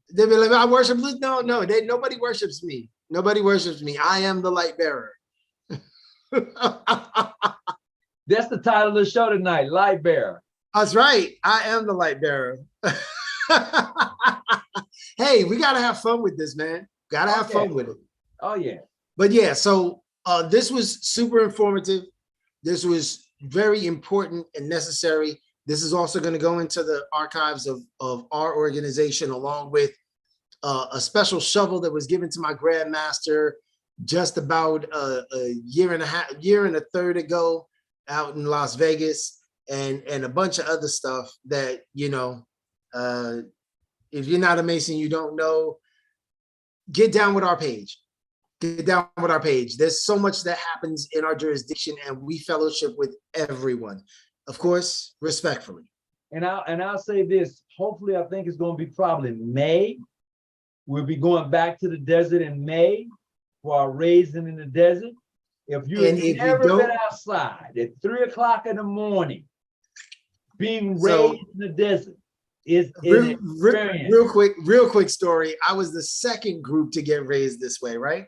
They'll be like, I worship. No, nobody worships me. Nobody worships me. I am the light bearer. That's the title of the show tonight, Light Bearer. That's right. I am the light bearer. Hey, we got to have fun with this, man. Got to have fun with it. Oh, yeah. But yeah, so this was super informative. This was very important and necessary. This is also going to go into the archives of our organization, along with a special shovel that was given to my Grand Master just about a year and a third ago out in Las Vegas, and a bunch of other stuff that, you know, if you're not a Mason, you don't know, get down with our page. Get down with our page. There's so much that happens in our jurisdiction, and we fellowship with everyone. Of course, respectfully. And I'll say this, hopefully I think it's going to be probably May. We'll be going back to the desert in May for our raising in the desert. If you've never been outside at 3 o'clock in the morning, being raised in the desert is an experience. Real quick story. I was the second group to get raised this way, right?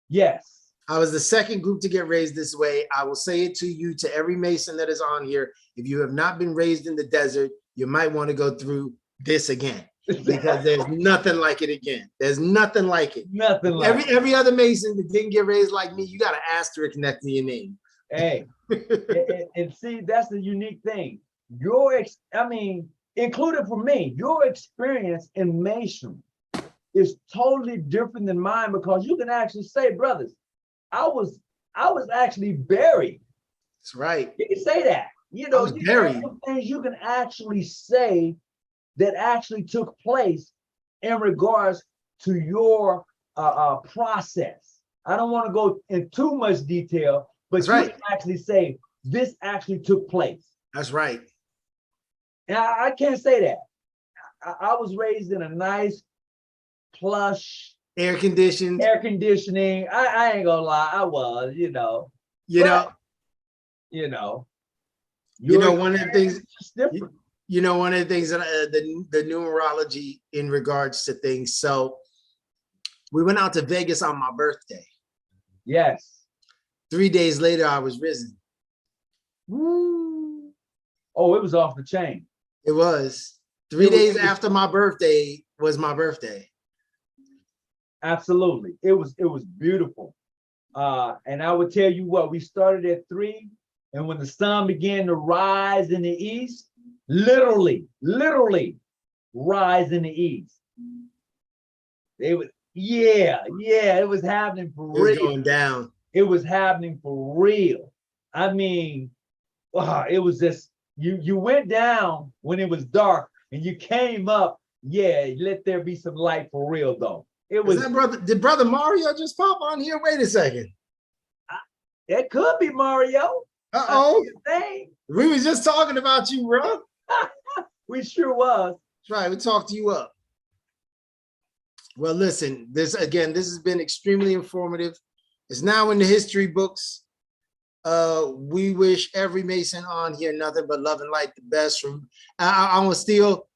Yes. I was the second group to get raised this way. I will say it to you, to every Mason that is on here. If you have not been raised in the desert, you might want to go through this again, because there's nothing like it again. There's nothing like it. Nothing like every other Mason that didn't get raised like me, you got an asterisk next to your name. Hey, and see, that's the unique thing. Included for me, your experience in Mason is totally different than mine, because you can actually say, brothers, I was actually buried. That's right. You can say that. You know, buried. Some things you can actually say that actually took place in regards to your process. I don't want to go in too much detail, but you can actually say this actually took place. That's right. And I can't say that. I was raised in a nice, plush, Air conditioned. air conditioning. I ain't gonna lie, I was, You but, know. One of the things. Different. One of the things that the numerology in regards to things. So we went out to Vegas on my birthday. Yes. 3 days later, I was risen. Woo. Oh, it was off the chain. It was 3 days after my birthday was my birthday. Absolutely. It was beautiful. And I would tell you what, we started at 3, and when the sun began to rise in the east, literally rise in the east. It was, it was happening for real. It was going down. It was happening for real. I mean, it was just, you went down when it was dark, and you came up, let there be some light for real though. It was that brother. Did Brother Mario just pop on here? Wait a second. It could be Mario. Uh-oh. We was just talking about you, bro. We sure was. That's right. We talked you up. Well, listen, this has been extremely informative. It's now in the history books. We wish every Mason on here nothing but love and light, the best. I'm gonna steal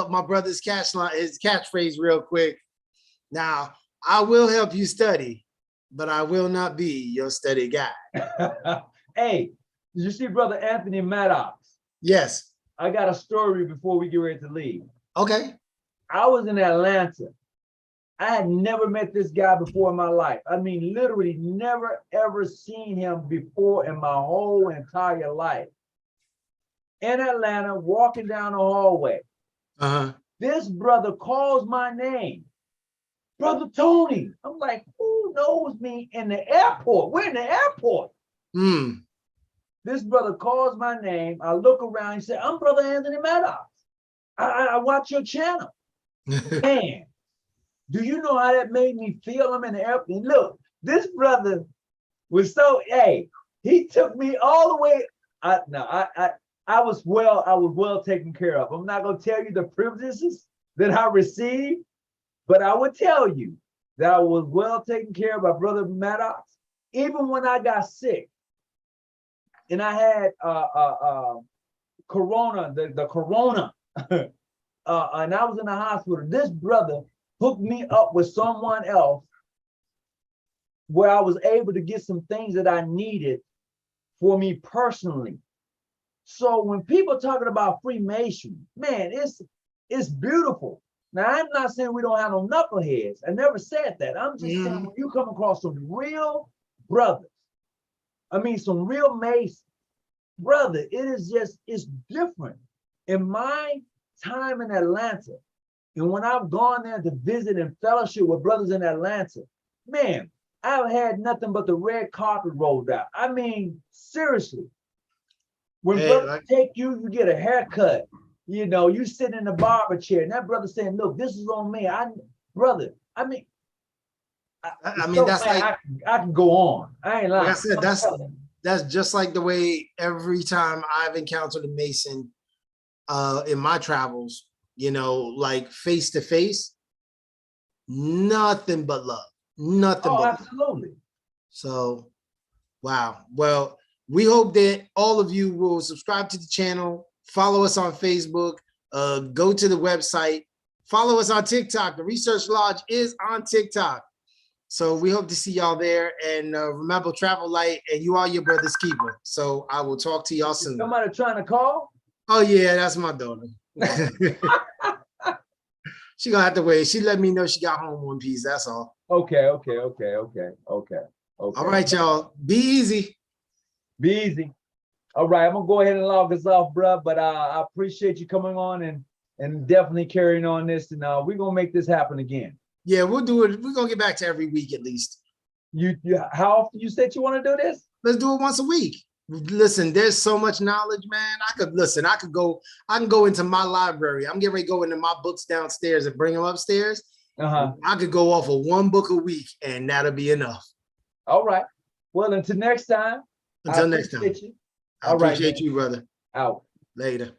my brother's his catchphrase real quick. Now, I will help you study, but I will not be your study guide. Hey, did you see Brother Anthony Maddox? Yes. I got a story before we get ready to leave. Okay. I was in Atlanta. I had never met this guy before in my life. I mean, literally never, ever seen him before in my whole entire life. In Atlanta, walking down the hallway. This brother calls my name. Brother Tony. I'm like, who knows me in the airport? We're in the airport. This brother calls my name. I look around and say, I'm Brother Anthony Maddox. I watch your channel. Man, do you know how that made me feel? I'm in the airport. Look, this brother was he took me all the way. I was well taken care of. I'm not gonna tell you the privileges that I received, but I would tell you that I was well taken care of by Brother Maddox. Even when I got sick and I had corona, the corona, and I was in the hospital, this brother hooked me up with someone else where I was able to get some things that I needed for me personally. So when people talking about Freemason, man, it's beautiful. Now, I'm not saying we don't have no knuckleheads. I never said that. I'm just saying when you come across some real brothers, I mean, some real Masons, brother, it's different. In my time in Atlanta, and when I've gone there to visit and fellowship with brothers in Atlanta, man, I've had nothing but the red carpet rolled out. I mean, seriously. When brothers take you, you get a haircut. You know, you sit in the barber chair, and that brother saying, "Look, this is on me." I mean, that's like I can go on. I ain't lying. Like I said, that's just like the way every time I've encountered a Mason in my travels, like face to face, nothing but love, nothing but absolutely. Love. So, wow. Well, we hope that all of you will subscribe to the channel, follow us on Facebook, go to the website, follow us on TikTok. The Research Lodge is on TikTok. So we hope to see y'all there. And remember, travel light, and you are your brother's keeper. So I will talk to y'all soon. Somebody trying to call? Oh, yeah, that's my daughter. She gonna have to wait. She let me know she got home one piece. That's all. Okay. All right, y'all. Be easy. Be easy. All right, I'm gonna go ahead and log us off, bro. But I appreciate you coming on and definitely carrying on this, and we're gonna make this happen again. Yeah, we'll do it. We're gonna get back to every week at least. How often you said you want to do this? Let's do it once a week. Listen, there's so much knowledge, man. I can go into my library. I'm getting ready to go into my books downstairs and bring them upstairs. I could go off of one book a week, and that'll be enough. All right. Well, until next time. I appreciate you, brother. Out. Later.